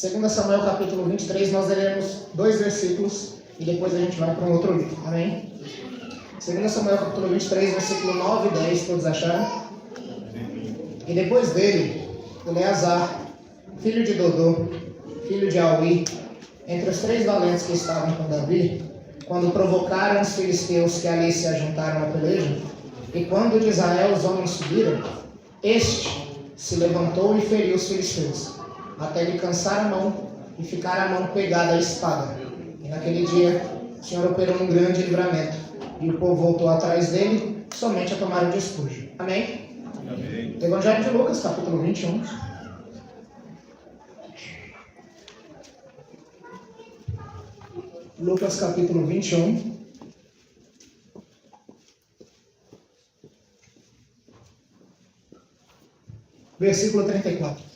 2 Samuel capítulo 23, nós leremos 2 versículos e depois a gente vai para um outro livro, amém? 2 Samuel capítulo 23, versículo 9 e 10, todos acharam? E depois dele, Eleazar, filho de Dodô, filho de Auí, entre os 3 valentes que estavam com Davi, quando provocaram os filisteus que ali se ajuntaram à peleja, e quando de Israel os homens subiram, este se levantou e feriu os filisteus, até lhe cansar a mão e ficar a mão pegada à espada. E naquele dia o Senhor operou um grande livramento, e o povo voltou atrás dele, somente a tomar o despojo. Amém? Amém. Evangelho de Lucas, capítulo 21. Lucas, capítulo 21. Versículo 34.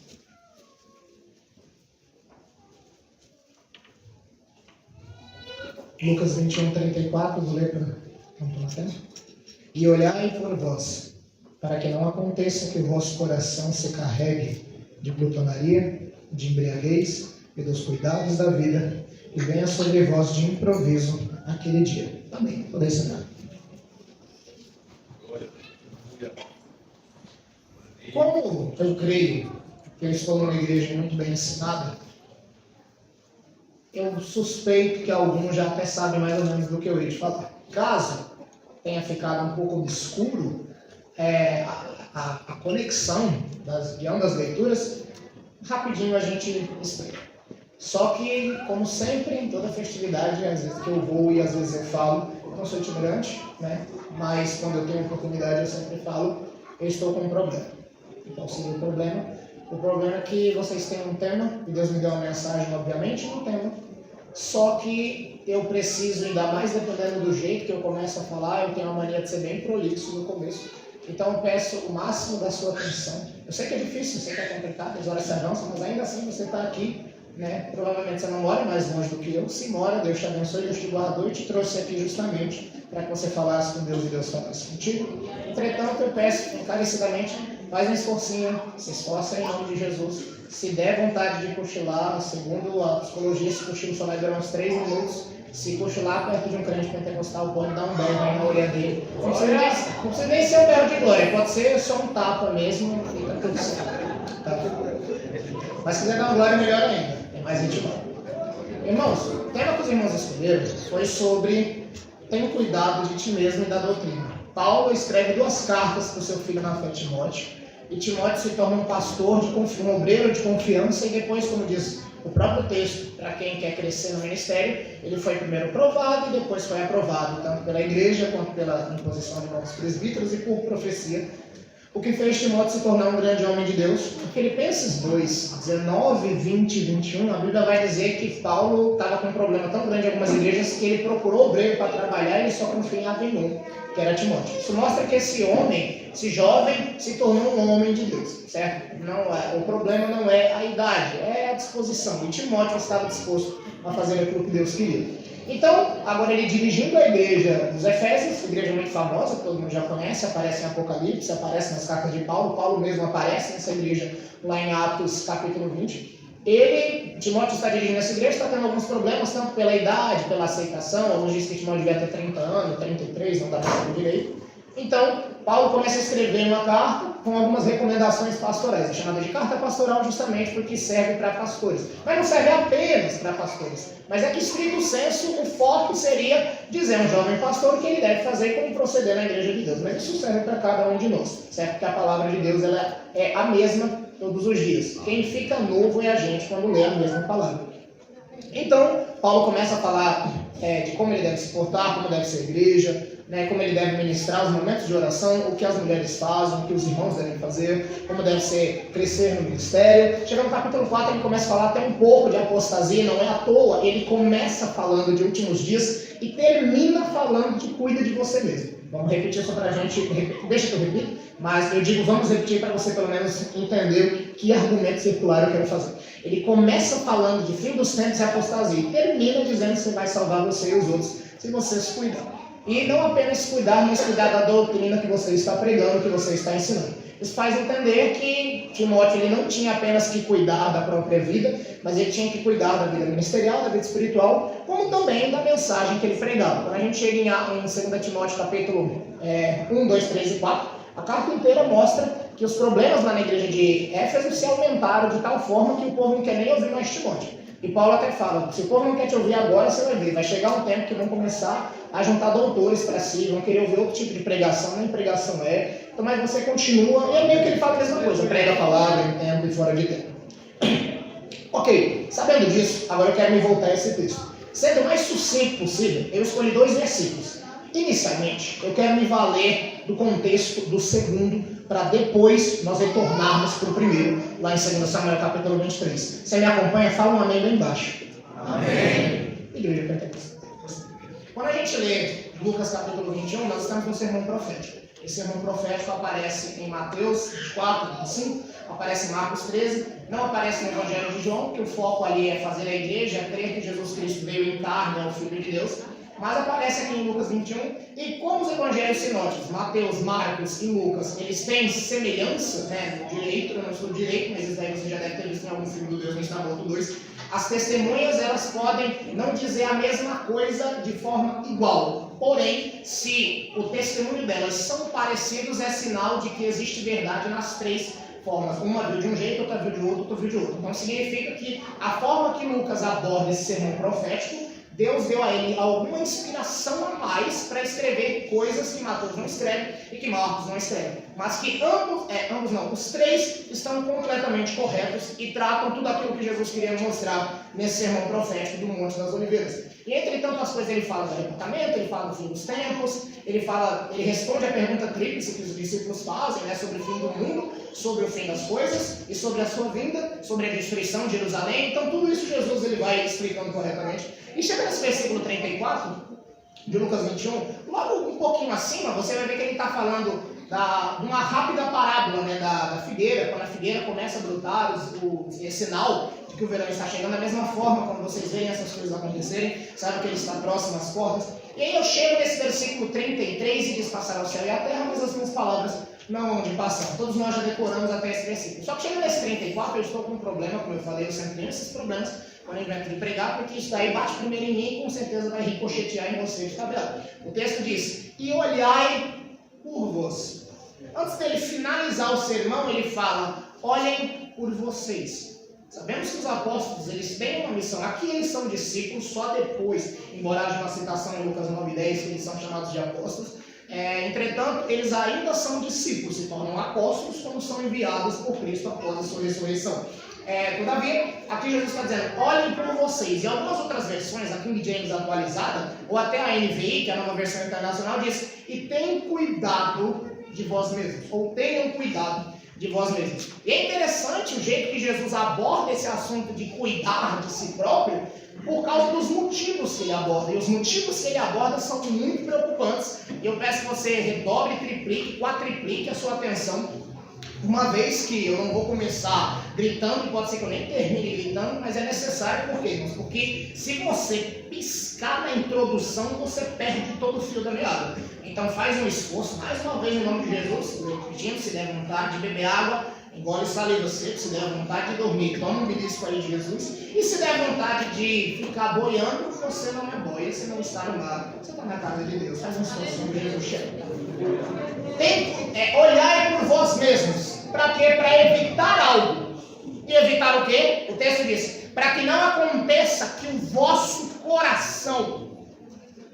Lucas 21, 34, vou ler para a tela. E olhai por vós, para que não aconteça que o vosso coração se carregue de glutonaria, de embriaguez e dos cuidados da vida, e venha sobre vós de improviso aquele dia. Amém. Podem sentar. Como eu creio que eu estou numa igreja muito bem ensinada, eu suspeito que alguns já até sabem mais ou menos do que eu ia te falar. Caso tenha ficado um pouco obscuro a conexão de ambas as leituras, rapidinho a gente explica. Só que, como sempre, em toda festividade, às vezes que eu vou e às vezes eu falo, eu não sou itinerante, né? Mas quando eu tenho oportunidade eu sempre falo, eu estou com um problema. Qual seria o problema? O problema é que vocês têm um tema, e Deus me deu uma mensagem, obviamente, no tema. Só que eu preciso, ainda mais dependendo do jeito que eu começo a falar, eu tenho a mania de ser bem prolixo no começo. Então eu peço o máximo da sua atenção. Eu sei que é difícil, eu sei que é complicado, as horas se avançam, mas ainda assim você está aqui, né? Provavelmente você não mora mais longe do que eu. Se mora, Deus te abençoe, Deus te guardou e te trouxe aqui justamente para que você falasse com Deus e Deus falasse contigo. Entretanto, eu peço encarecidamente, faz um esforcinho, se esforça em nome de Jesus. Se der vontade de cochilar, segundo a psicologia, esse cochilo só vai durar uns 3 minutos. Se cochilar perto de um crente pentecostal, pode dar um berro aí na orelha dele. Não precisa nem ser um berro de glória, pode ser só um tapa mesmo, fica tudo certo. Tá? Mas se quiser dar uma glória, melhor ainda, é mais intimado. Irmãos, o tema que os irmãos escolheram foi sobre tenha cuidado de ti mesmo e da doutrina. Paulo escreve 2 cartas para o seu filho na fé, Timóteo. E Timóteo se torna um pastor, um obreiro de confiança, e depois, como diz o próprio texto, para quem quer crescer no ministério, ele foi primeiro provado e depois foi aprovado, tanto pela igreja quanto pela imposição de novos presbíteros e por profecia. O que fez Timóteo se tornar um grande homem de Deus. Filipenses 2, 19, 20 e 21, a Bíblia vai dizer que Paulo estava com um problema tão grande em algumas igrejas que ele procurou obreiro para trabalhar e ele só confiava em um, que era Timóteo. Isso mostra que esse homem, esse jovem, se tornou um homem de Deus, certo? O problema não é a idade, é a disposição. E Timóteo estava disposto a fazer aquilo que Deus queria. Então, agora ele dirigindo a igreja dos Efésios, igreja muito famosa, que todo mundo já conhece, aparece em Apocalipse, aparece nas cartas de Paulo, Paulo mesmo aparece nessa igreja lá em Atos capítulo 20. Timóteo está dirigindo essa igreja, está tendo alguns problemas, tanto pela idade, pela aceitação, alguns dizem que Timóteo devia ter 30 anos, 33, não dá para saber direito. Então, Paulo começa a escrever uma carta com algumas recomendações pastorais. É chamada de carta pastoral justamente porque serve para pastores. Mas não serve apenas para pastores. Mas é que, estrito senso, o foco seria dizer a um jovem pastor o que ele deve fazer e como proceder na igreja de Deus. Mas isso serve para cada um de nós, certo? Porque a palavra de Deus ela é a mesma todos os dias. Quem fica novo é a gente quando lê a mesma palavra. Então, Paulo começa a falar de como ele deve se portar, como deve ser a igreja, né, como ele deve ministrar os momentos de oração, o que as mulheres fazem, o que os irmãos devem fazer, como deve ser crescer no ministério. Chegando no capítulo 4, ele começa a falar até um pouco de apostasia, não é à toa, ele começa falando de últimos dias e termina falando de cuida de você mesmo. Vamos repetir só para a gente, deixa que eu repito, mas eu digo vamos repetir para você pelo menos entender que argumento circular eu quero fazer. Ele começa falando de fim dos tempos e apostasia e termina dizendo que você vai salvar você e os outros se você se cuidar. E não apenas cuidar, mas cuidar da doutrina que você está pregando, que você está ensinando. Isso faz entender que que Timóteo ele não tinha apenas que cuidar da própria vida, mas ele tinha que cuidar da vida ministerial, da vida espiritual, como também da mensagem que ele pregava. Quando a gente chega em 2 Timóteo capítulo 1, 2, 3 e 4, a carta inteira mostra que os problemas lá na igreja de Éfeso se aumentaram de tal forma que o povo não quer nem ouvir mais Timóteo. E Paulo até fala, se o povo não quer te ouvir agora, você vai ver, vai chegar um tempo que vão começar a juntar doutores para si, vão querer ouvir outro tipo de pregação, nem pregação então, mas você continua, e é meio que ele fala a mesma coisa, prega a palavra em tempo e fora de tempo. Ok, sabendo disso, agora eu quero me voltar a esse texto. Sendo o mais sucinto possível, eu escolhi 2 versículos. Inicialmente, eu quero me valer do contexto do segundo, para depois nós retornarmos para o primeiro, lá em 2 Samuel capítulo 23. Você me acompanha? Fala um amém bem embaixo. Amém. Igreja Pentecostal. Quando a gente lê Lucas capítulo 21, nós estamos no sermão profético. Esse sermão profético aparece em Mateus 24, 25, aparece em Marcos 13, não aparece no Evangelho de João, que o foco ali é fazer a igreja, crer que Jesus Cristo veio em carne, é o Filho de Deus, mas aparece aqui em Lucas 21, e como os evangelhos sinóticos, Mateus, Marcos e Lucas, eles têm semelhança, no direito, eu não sou direito, mas isso daí você já deve ter visto em algum filme do Deus no Instagram 2, as testemunhas, elas podem não dizer a mesma coisa de forma igual, porém, se o testemunho delas são parecidos, é sinal de que existe verdade nas 3 formas. Uma viu de um jeito, outra viu de outro, outra viu de outro. Então significa que a forma que Lucas aborda esse sermão profético, Deus deu a ele alguma inspiração a mais para escrever coisas que Mateus não escreve e que Marcos não escreve. Mas que os 3 estão completamente corretos e tratam tudo aquilo que Jesus queria mostrar nesse sermão profético do Monte das Oliveiras. E entre tantas coisas ele fala do arrebatamento, ele fala do fim dos tempos, ele responde a pergunta tríplice que os discípulos fazem, sobre o fim do mundo, sobre o fim das coisas e sobre a sua vinda, sobre a destruição de Jerusalém. Então tudo isso Jesus ele vai explicando corretamente. E chega nesse versículo 34 de Lucas 21, logo um pouquinho acima, você vai ver que ele está falando de uma rápida parábola da figueira. Quando a figueira começa a brotar, é sinal de que o verão está chegando. Da mesma forma, quando vocês veem essas coisas acontecerem, sabe que ele está próximo às portas. E aí eu chego nesse versículo 33 e diz: passará o céu e a terra, mas as minhas palavras não vão de passar. Todos nós já decoramos até esse versículo. Só que chega nesse 34, eu estou com um problema, como eu falei, eu sempre tenho esses problemas quando a gente vai aqui pregar, porque isso daí bate primeiro em mim e com certeza vai ricochetear em você de tabela. O texto diz: e olhai por vós. Antes dele finalizar o sermão, ele fala: olhem por vocês. Sabemos que os apóstolos, eles têm uma missão. Aqui eles são discípulos, só depois, embora haja uma citação em Lucas 9:10, que eles são chamados de apóstolos. Entretanto, eles ainda são discípulos, se tornam apóstolos quando são enviados por Cristo após a sua ressurreição. Todavia, aqui Jesus está dizendo: olhem por vocês. E algumas outras versões, a King James atualizada, ou até a NVI, que é a nova versão internacional, diz: e tenham cuidado de vós mesmos, ou tenham cuidado de vós mesmos. E é interessante o jeito que Jesus aborda esse assunto de cuidar de si próprio, por causa dos motivos que ele aborda. E os motivos que ele aborda são muito preocupantes. E eu peço que você redobre, triplique, quadriplique a sua atenção, uma vez que eu não vou começar gritando, pode ser que eu nem termine gritando, mas é necessário. Por quê? Porque se você piscar na introdução, você perde todo o fio da meada. Então faz um esforço, mais uma vez, em nome de Jesus, pedindo, se der vontade de beber água, engole saliva seco, se der vontade de dormir, toma um belisco aí de Jesus, e se der vontade de ficar boiando, você não é boia, você não está no mar, você está na casa de Deus. Faz um esforço, em Jesus chega. Olhai por vós mesmos. Para quê? Para evitar algo. E evitar o quê? O texto diz: para que não aconteça que o vosso coração.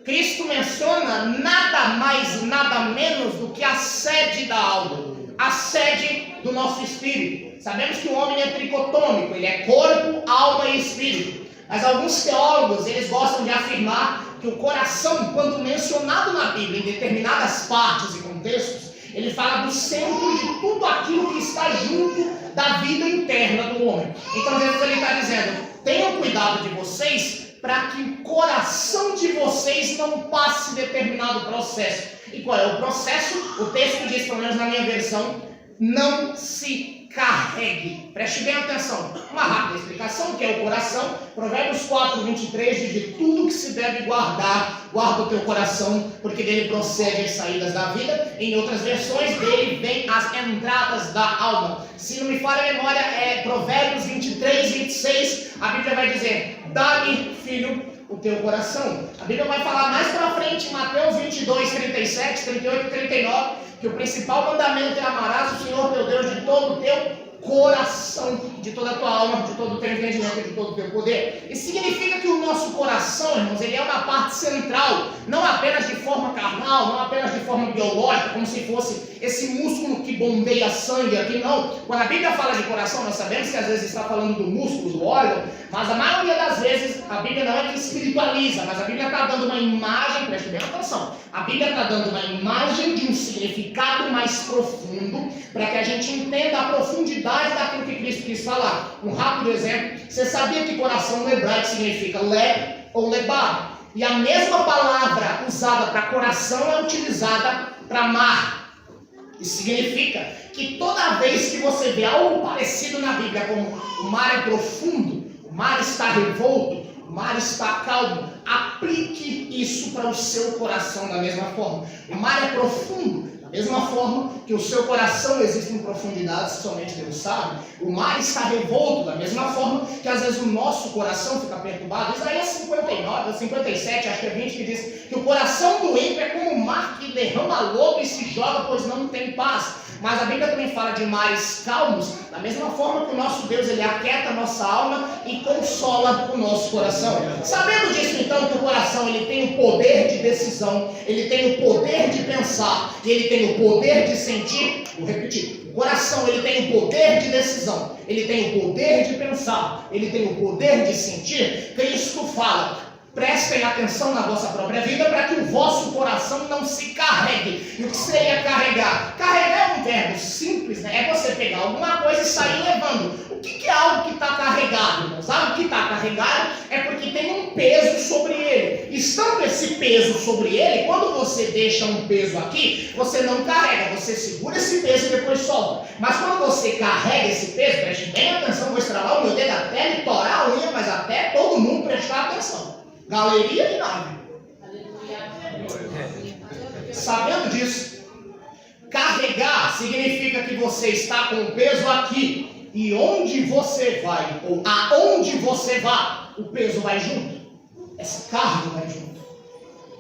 Cristo menciona nada mais, nada menos do que a sede da alma, a sede do nosso espírito. Sabemos que o homem é tricotômico, ele é corpo, alma e espírito. Mas alguns teólogos, eles gostam de afirmar que o coração, quando mencionado na Bíblia em determinadas partes e contextos, ele fala do centro de tudo aquilo que está junto da vida interna do homem. Então Jesus ele está dizendo: tenham cuidado de vocês, para que o coração de vocês não passe determinado processo. E qual é o processo? O texto diz, pelo menos na minha versão: não se carregue. Preste bem atenção. Uma rápida explicação, que é o coração. Provérbios 4:23 diz: de tudo que se deve guardar, guarda o teu coração, porque dele procede as saídas da vida. Em outras versões, dele vem as entradas da alma. Se não me falha a memória, é Provérbios 23:26. A Bíblia vai dizer: dá-me, filho, o teu coração. A Bíblia vai falar mais para frente, em Mateus 22:37, 38 e 39, que o principal mandamento é: amarás o Senhor teu Deus de todo o teu coração, de toda a tua alma, de todo o teu entendimento e de todo o teu poder. Isso significa que o nosso coração, irmãos, ele é uma parte central, não apenas de forma carnal, não apenas de forma biológica, como se fosse esse músculo que bombeia sangue aqui, não. Quando a Bíblia fala de coração, nós sabemos que às vezes está falando do músculo, do órgão, mas a maioria das vezes a Bíblia não é que espiritualiza, mas a Bíblia está dando uma imagem, preste bem atenção, a Bíblia está dando uma imagem de um significado mais profundo, para que a gente entenda a profundidade daquilo que Cristo quis falar. Um rápido exemplo: você sabia que coração no hebraico significa leb ou lebar? E a mesma palavra usada para coração é utilizada para mar. Isso significa que toda vez que você vê algo parecido na Bíblia, como o mar é profundo, o mar está revolto, o mar está calmo, aplique isso para o seu coração da mesma forma. O mar é profundo, da mesma forma que o seu coração existem profundidades que somente Deus sabe. O mar está revolto, da mesma forma que às vezes o nosso coração fica perturbado. Isaías 57, acho que é 20, que diz que o coração do ímpio é como o mar que derrama lodo e se joga, pois não tem paz. Mas a Bíblia também fala de mares calmos, da mesma forma que o nosso Deus, ele aquieta a nossa alma e consola o nosso coração. Sabendo disso, então, que o coração, ele tem o poder de decisão, ele tem o poder de pensar, e ele tem o poder de sentir. Vou repetir: o coração, ele tem o poder de decisão, ele tem o poder de pensar, ele tem o poder de sentir. Cristo fala: prestem atenção na vossa própria vida para que o vosso coração não se carregue. E o que seria carregar? Carregar é um verbo simples, né? É você pegar alguma coisa e sair levando. O que é algo que está carregado, irmãos? Algo que está carregado é porque tem um peso sobre ele. Estando esse peso sobre ele, quando você deixa um peso aqui, você não carrega, você segura esse peso e depois solta. Mas quando você carrega esse peso, preste bem atenção, vou estralar o meu dedo até me torar a unha, mas até todo mundo prestar atenção. Galeria e nave. Sabendo disso, carregar significa que você está com o peso aqui, e onde você vai, ou aonde você vai, o peso vai junto. Essa carga vai junto.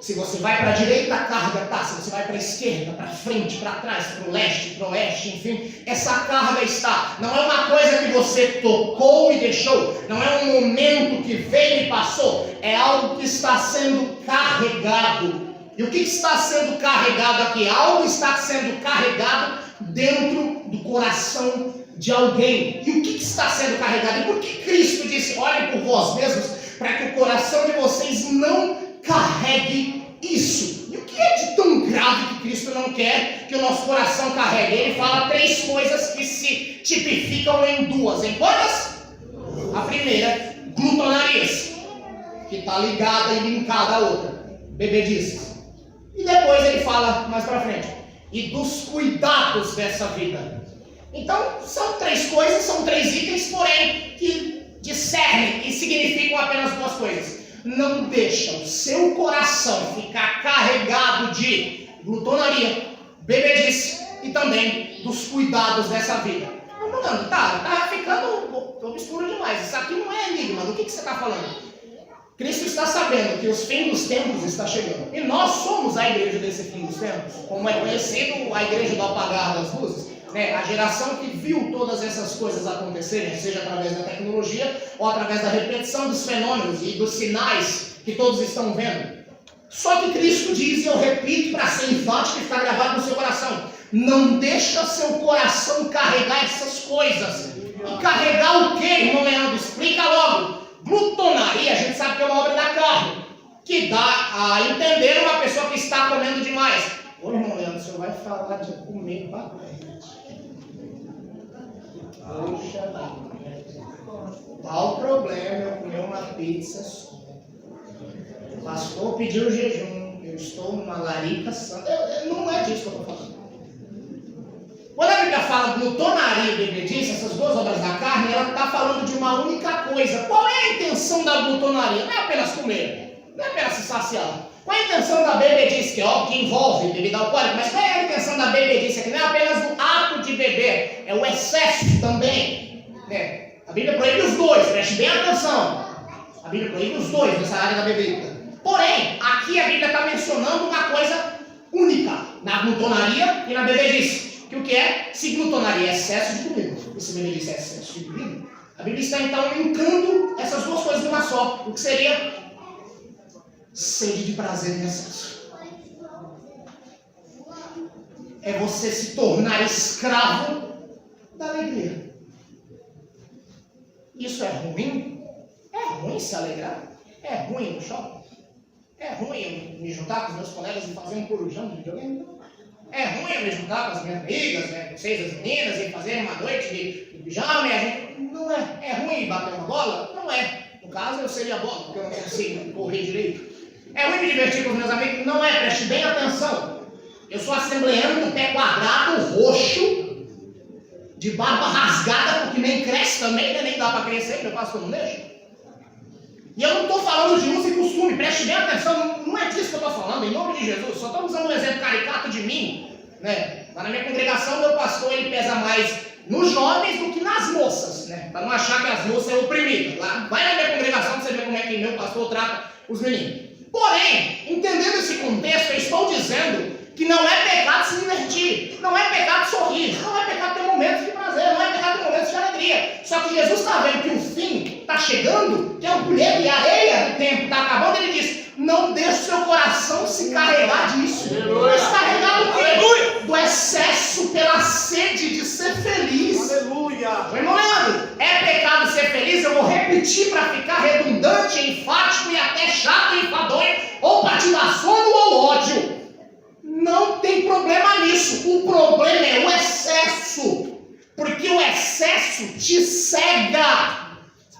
Se você vai para a direita, a carga está. Se você vai para a esquerda, para frente, para trás, para o leste, para o oeste, enfim, essa carga está. Não é uma coisa que você tocou e deixou. Não é um momento que veio e passou. É algo que está sendo carregado. E o que está sendo carregado aqui? Algo está sendo carregado dentro do coração de alguém. E o que está sendo carregado? E por que Cristo disse: olhem por vós mesmos, para que o coração de vocês não carregue isso? E o que é de tão grave que Cristo não quer que o nosso coração carregue? Ele fala três coisas que se tipificam em duas. Em quantas? A primeira, glutonarias, que está ligada e linkada à outra, bebedices. E depois ele fala mais para frente: e dos cuidados dessa vida. Então, são três coisas, são três itens, porém, que discernem e significam apenas duas coisas. Não deixa o seu coração ficar carregado de glutonaria, bebedice e também dos cuidados dessa vida. Mano, tá ficando obscuro demais. Isso aqui não é enigma. Do que você está falando? Cristo está sabendo que os fins dos tempos está chegando. E nós somos a igreja desse fim dos tempos. Como é conhecido, a igreja do apagar das luzes. A geração que viu todas essas coisas acontecerem, seja através da tecnologia ou através da repetição dos fenômenos e dos sinais que todos estão vendo. Só que Cristo diz, e eu repito para ser enfático e ficar gravado no seu coração: não deixa seu coração carregar essas coisas. E carregar o quê, irmão Leandro? Explica logo. Glutonaria, a gente sabe que é uma obra da carne, que dá a entender uma pessoa que está comendo demais. Ô irmão Leandro, o senhor vai falar de comer papel. Poxa, qual o problema eu comer uma pizza só? O pastor pediu jejum, eu estou numa larica santa. Não é disso que eu estou falando. Quando a Bíblia fala glutonaria e bebedice, essas duas obras da carne, ela está falando de uma única coisa. Qual é a intenção da glutonaria? Não é apenas comer, não é apenas se saciar. Qual é a intenção da bebedice? Que é óbvio que envolve bebida alcoólica, mas qual é a intenção da bebedice? Que não é apenas o ato de beber, é o excesso também. Né? A Bíblia proíbe os dois, preste bem atenção. A Bíblia proíbe os dois nessa área da bebida. Porém, aqui a Bíblia está mencionando uma coisa única, na glutonaria e na bebedice. Que o que é? Se glutonaria é excesso de comida, e se bebedice é excesso de bebida, a Bíblia está então linkando essas duas coisas numa só. O que seria? Sede de prazer em excesso. É você se tornar escravo da alegria. Isso é ruim? É ruim se alegrar? É ruim no shopping? É ruim eu me juntar com os meus colegas e fazer um corujão de videogame? É ruim eu me juntar com as minhas amigas, né, vocês as meninas, e fazer uma noite de pijama e a gente... Não é. É ruim bater uma bola? Não é. No caso eu seria a bola, porque eu não consigo correr direito. É ruim me divertir com os meus amigos? Não é. Preste bem atenção. Eu sou assembleano do pé quadrado, roxo, de barba rasgada, porque nem cresce também, né? Nem dá para crescer, meu pastor não deixa. E eu não estou falando de uso e costume, preste bem atenção, não é disso que eu estou falando, em nome de Jesus. Só estou usando um exemplo caricato de mim. Né? Lá na minha congregação, meu pastor ele pesa mais nos jovens do que nas moças, né? Para não achar que as moças é oprimida. Lá, vai na minha congregação para você ver como é que meu pastor trata os meninos. Porém, entendendo esse contexto, eu estou dizendo que não é pecado se divertir, não é pecado sorrir, não é pecado ter momentos de prazer, não é pecado ter momentos de alegria. Só que Jesus está vendo que o fim está chegando, que é um colher de areia do tempo está acabando, ele diz: não deixe seu coração se carregar disso. Descarregar do quê? Do excesso pela sede de ser feliz. Aleluia. Irmão Leandro, é pecado ser feliz? Eu vou repetir para ficar redundante, enfático e até chato e enfadonho, ou para te dar sono ou ódio. Não tem problema nisso. O problema é o excesso. Porque o excesso te cega.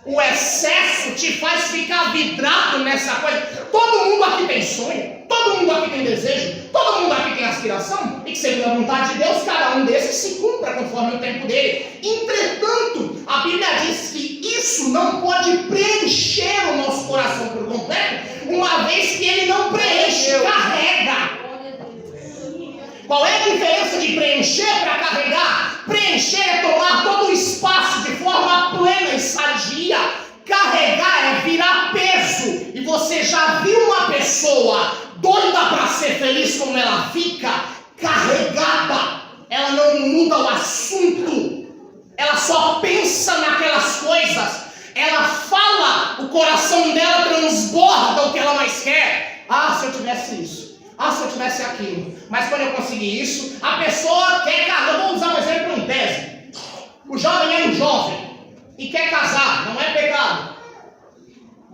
O excesso te faz ficar vidrado nessa coisa. Todo mundo aqui tem sonho. Todo mundo aqui tem desejo. Todo mundo aqui tem aspiração. E que segundo a vontade de Deus, cada um desses se cumpra conforme o tempo dele. Entretanto, a Bíblia diz que isso não pode preencher o nosso coração por completo, uma vez que ele não preenche, carrega. Qual é a diferença de preencher para carregar? Preencher é tomar todo o espaço de forma plena e sadia. Carregar é virar peso. E você já viu uma pessoa doida para ser feliz como ela fica? Carregada. Ela não muda o assunto. Ela só pensa naquelas coisas. Ela fala, o coração dela transborda o que ela mais quer. Ah, se eu tivesse isso. Ah, se eu tivesse aquilo. Mas quando eu conseguir isso, a pessoa quer casar. Eu vou usar um exemplo em tese. O jovem é um jovem e quer casar. Não é pecado.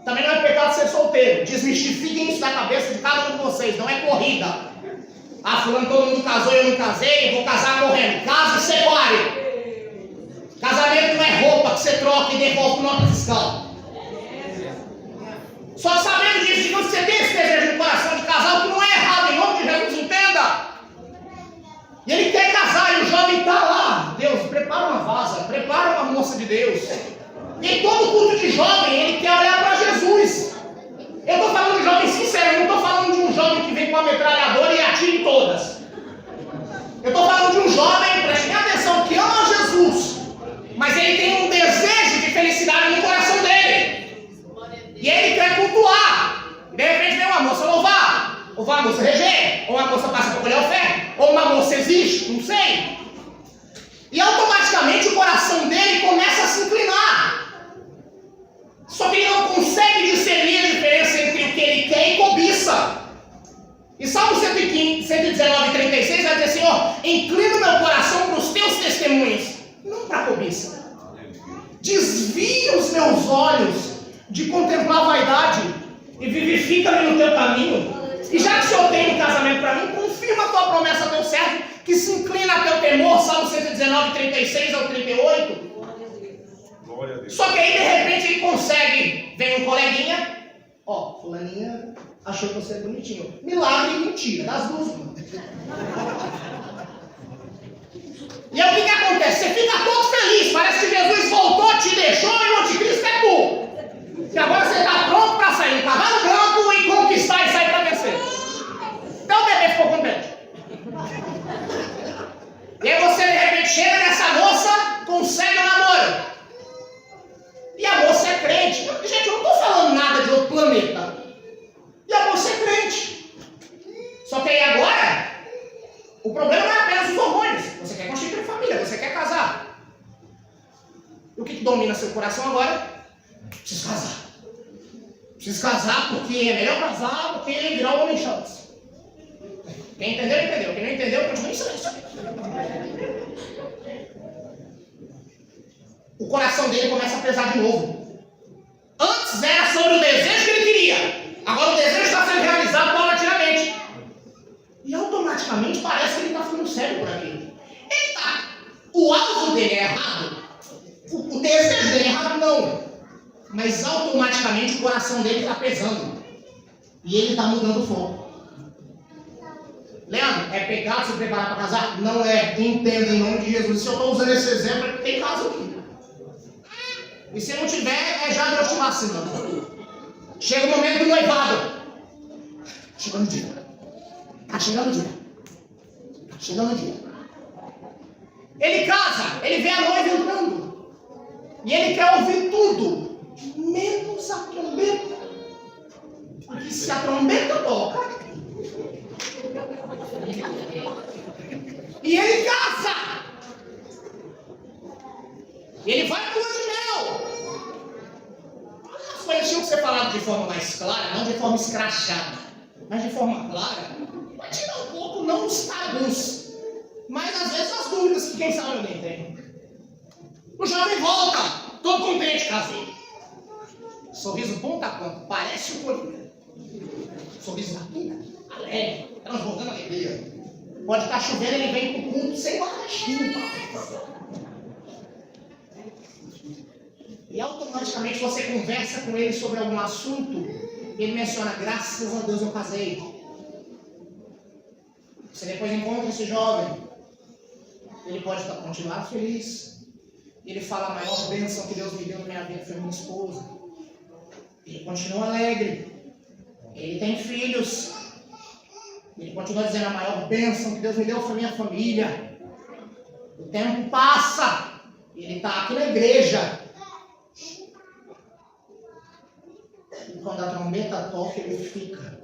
Também não é pecado ser solteiro. Desmistifiquem isso da cabeça de cada um de vocês. Não é corrida. Ah, fulano, todo mundo casou e eu não casei. Eu vou casar correndo. Casa e separe. Casamento não é roupa que você troca e devolve nota fiscal. Só sabendo disso, de que você tem esse desejo no coração de casar, o que não é errado, em nome de Jesus, entenda. E ele quer casar, e o jovem está lá. Deus, prepara uma vaza, prepara uma moça de Deus. E em todo culto de jovem, ele quer olhar para Jesus. Eu estou falando de jovem sincero, eu não estou falando de um jovem que vem com a metralhadora e atira em todas. Eu estou falando de um jovem, prestem atenção, que ama Jesus, mas ele tem um desejo de felicidade no coração dele. E ele quer cultuar. E de repente vem uma moça louvar. Ou uma moça reger. Ou uma moça passa para colher oferta. Ou uma moça existe. Não sei. E automaticamente o coração dele começa a se inclinar. Só que ele não consegue discernir a diferença entre o que ele quer e cobiça. E Salmo 119, 36 vai dizer: Senhor, inclina o meu coração para os teus testemunhos, não para a cobiça. Desvia os meus olhos de contemplar a vaidade e vivifica-me no teu caminho. E já que o Senhor tem um casamento para mim, confirma a tua promessa a teu servo, que se inclina a teu temor. Salmo 119, 36 ao 38. Só que aí de repente ele consegue, vem um coleguinha, ó, fulaninha achou você bonitinho. Milagre e mentira, das duas. E aí o que acontece? você fica todo feliz. Parece que Jesus voltou, te deixou e o anticristo é tu. E agora você está pronto para sair no cavalo branco e conquistar e sair para vencer. Então o bebê ficou contente. E aí você de repente chega nessa moça, consegue o namoro. E a moça é crente. Gente, eu não estou falando nada de outro planeta. E a moça é crente. Só que aí agora, o problema não é apenas os hormônios. Você quer constituir família, você quer casar. E o que domina seu coração agora? Preciso casar. Preciso casar porque é melhor casar do que virar um homem chato. Quem entendeu, entendeu. Quem não entendeu, continua ensinando. O coração dele começa a pesar de novo. Antes era sobre o desejo que ele queria. Agora o desejo está sendo realizado paulatinamente. E automaticamente parece que ele está ficando sério por aquilo. O alvo dele é errado. O desejo dele é errado, não. Mas automaticamente o coração dele está pesando. E ele está mudando o foco. Leandro, é pecado se preparar para casar? Não é. Entenda em nome de Jesus. Se eu estou usando esse exemplo, é porque tem caso aqui. E se não tiver, é já Deus te vacinando. Chega o momento do noivado. Chegando o dia. Está chegando o dia. Está chegando o dia. Ele casa, ele vê a noiva entrando. E ele quer ouvir tudo, menos a trombeta. Porque se a trombeta toca, e ele casa. Ele vai para o lua de mel. As coisas tinham que ser faladas de forma mais clara, não de forma escrachada, mas de forma clara. Vai tirar um pouco, não os tabus, mas às vezes as dúvidas que quem sabe alguém tem. O jovem volta, todo contente, casei. Sorriso ponta a ponta, parece um colírio. Sorriso na quina, alegre, transbordando alegria. Pode estar chovendo, ele vem para o culto sem guarda-chuva. E automaticamente você conversa com ele sobre algum assunto. Ele menciona, graças a Deus eu casei. Você depois encontra esse jovem. Ele pode continuar feliz. Ele fala, a maior bênção que Deus me deu na minha vida foi minha esposa. Ele continua alegre. Ele tem filhos. Ele continua dizendo, a maior bênção que Deus me deu foi minha família. O tempo passa. Ele está aqui na igreja. E quando a trombeta toca, ele fica.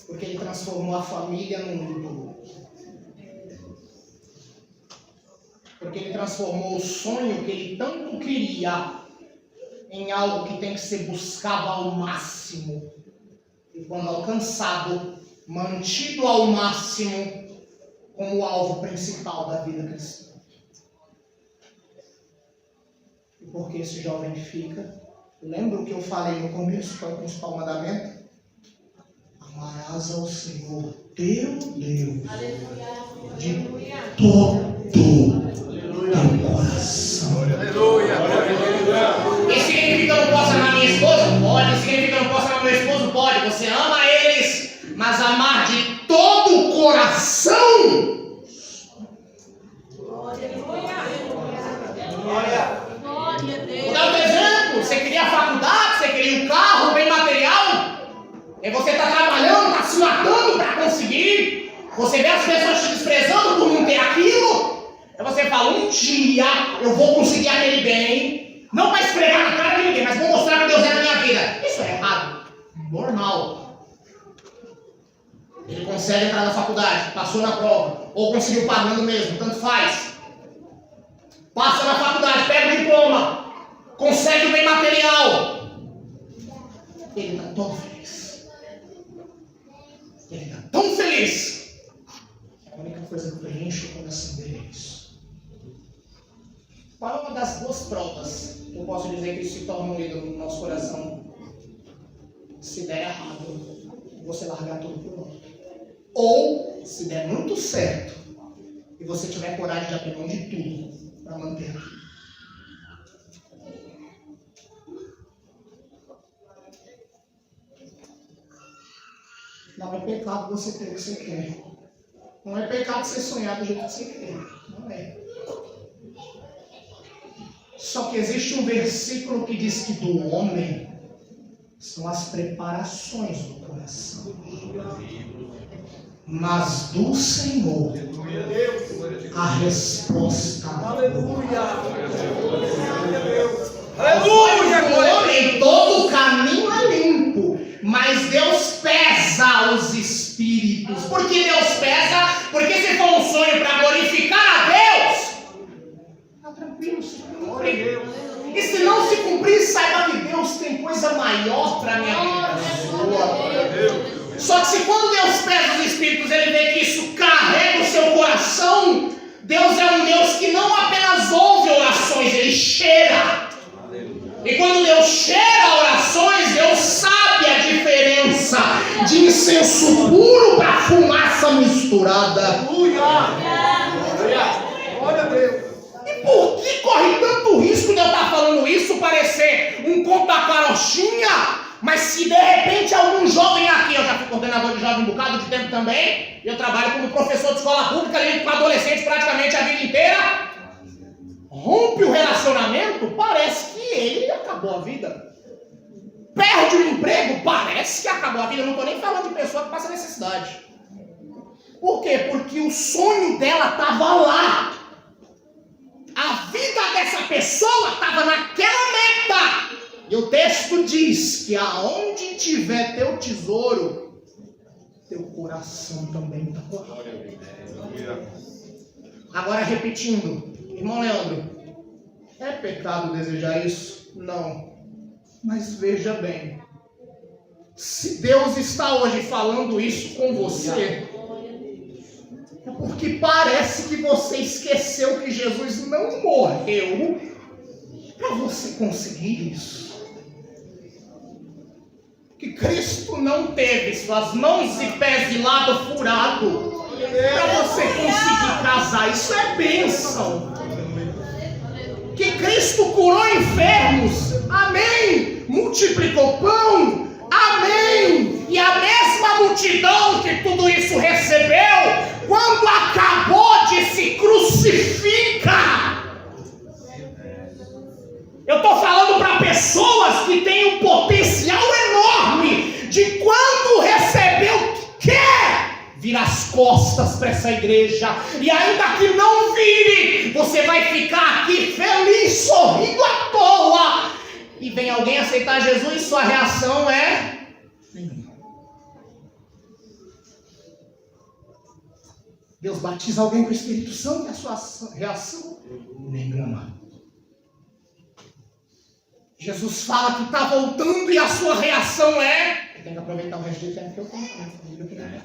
Porque ele transformou a família num ídolo. Porque ele transformou o sonho que ele tanto queria em algo que tem que ser buscado ao máximo. E quando alcançado, mantido ao máximo como o alvo principal da vida cristã. E porque esse jovem fica, lembra o que eu falei no começo, que é o principal mandamento? Amarás ao Senhor teu Deus de todo teu coração. Isso significa que eu não posso amar minha esposa? Pode. Isso significa que eu não posso amar meu esposo? Pode. Você ama eles, mas amar de todo o coração. Vou dar um exemplo. Você queria a faculdade, você queria um carro, bem material. E você está trabalhando, está se matando para conseguir. Você vê as pessoas te desprezando por não ter aquilo. Aí você fala, um dia eu vou conseguir aquele bem. Não para esfregar na cara de ninguém, mas vou mostrar que Deus é na minha vida. Isso é errado. Normal. Ele consegue entrar na faculdade, passou na prova. Ou conseguiu pagando mesmo, tanto faz. Passa na faculdade, pega o diploma. Consegue o bem material. Ele está todo feliz. Ele está tão feliz. A única coisa que preenche o coração dele é isso. Qual é uma das duas provas que eu posso dizer que isso se torna um ídolo no nosso coração? Se der errado, você largar tudo por outro. Ou, se der muito certo, e você tiver coragem de abrir mão de tudo para manter aquilo. Não é pecado você ter o que você quer. Não é pecado você sonhar do jeito que você quer. Não é. Só que existe um versículo que diz que do homem são as preparações do coração, mas do Senhor a resposta. Aleluia! Aleluia! Do homem todo o caminho é limpo, mas Deus pesa os espíritos. Por que Deus pesa? Porque se for um sonho para glorificar a Deus, está tranquilo, se cumprir. E se não se cumprir, saiba que Deus tem coisa maior para a minha vida. Só que se quando Deus pesa os espíritos, Ele vê que isso carrega o seu coração, Deus é um Deus que não apenas ouve orações, Ele cheira. E quando Deus cheira orações, Deus sabe a diferença de incenso puro para fumaça misturada. Glória a Deus! E por que corre tanto risco de eu estar falando isso, parecer um conta-carochinha? Mas se de repente algum jovem aqui, eu já fui coordenador de jovem um bocado de tempo também, eu trabalho como professor de escola pública, lido com adolescentes praticamente a vida inteira, rompe o relacionamento, parece que ele acabou a vida. Perde o emprego, parece que acabou a vida. Eu não estou nem falando de pessoa que passa necessidade. Por quê? Porque o sonho dela estava lá. A vida dessa pessoa estava naquela meta. E o texto diz que aonde tiver teu tesouro, teu coração também está lá. Agora repetindo, irmão Leandro, é pecado desejar isso? Não. Mas veja bem, se Deus está hoje falando isso com você, é porque parece que você esqueceu que Jesus não morreu para você conseguir isso. Que Cristo não teve suas mãos e pés de lado furado para você conseguir casar. Isso é bênção. Que Cristo curou enfermos. Amém. Multiplicou pão. Amém. E a mesma multidão que tudo isso recebeu, quando acabou, disse: crucifica. Eu estou falando para pessoas que têm um potencial enorme de quando recebeu, quer virar as costas para essa igreja. E ainda que não vire, você vai ficar aqui feliz, sorrindo à toa. E vem alguém aceitar Jesus, sua reação é nenhuma. Deus batiza alguém com o Espírito Santo e a sua reação nenhuma. Jesus fala que está voltando e a sua reação é... Eu tenho que aproveitar o resto do tempo que eu tenho.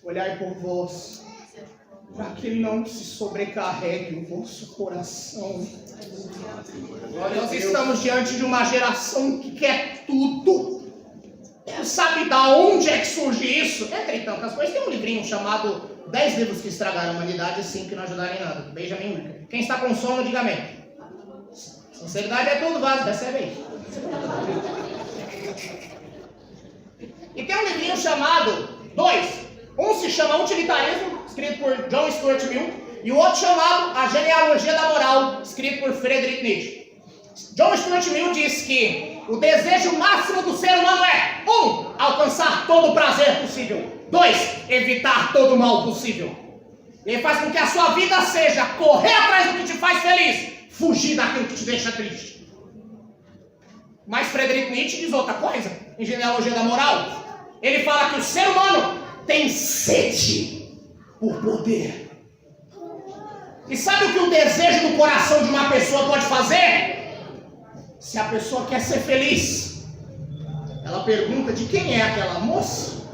Olhai por vós, para que não se sobrecarregue o vosso coração. Nós estamos diante de uma geração que quer tudo. Sabe da onde é que surge isso? Entre tantas coisas, tem um livrinho chamado 10 livros que estragaram a humanidade, 5 que não ajudaram em nada. Benjamin Wilker. Quem está com sono, diga amém. Sinceridade é tudo, vaso, recebe aí. E tem um livrinho chamado 2. Um se chama Utilitarismo, escrito por John Stuart Mill, e o outro chamado A Genealogia da Moral, escrito por Friedrich Nietzsche. John Stuart Mill diz que o desejo máximo do ser humano é 1. Alcançar todo o prazer possível. 2. Evitar todo o mal possível. Ele faz com que a sua vida seja correr atrás do que te faz feliz, fugir daquilo que te deixa triste. Mas Friedrich Nietzsche diz outra coisa, em Genealogia da Moral. Ele fala que o ser humano tem sede por poder. E sabe o que o desejo do coração de uma pessoa pode fazer? Se a pessoa quer ser feliz, ela pergunta de quem é aquela moça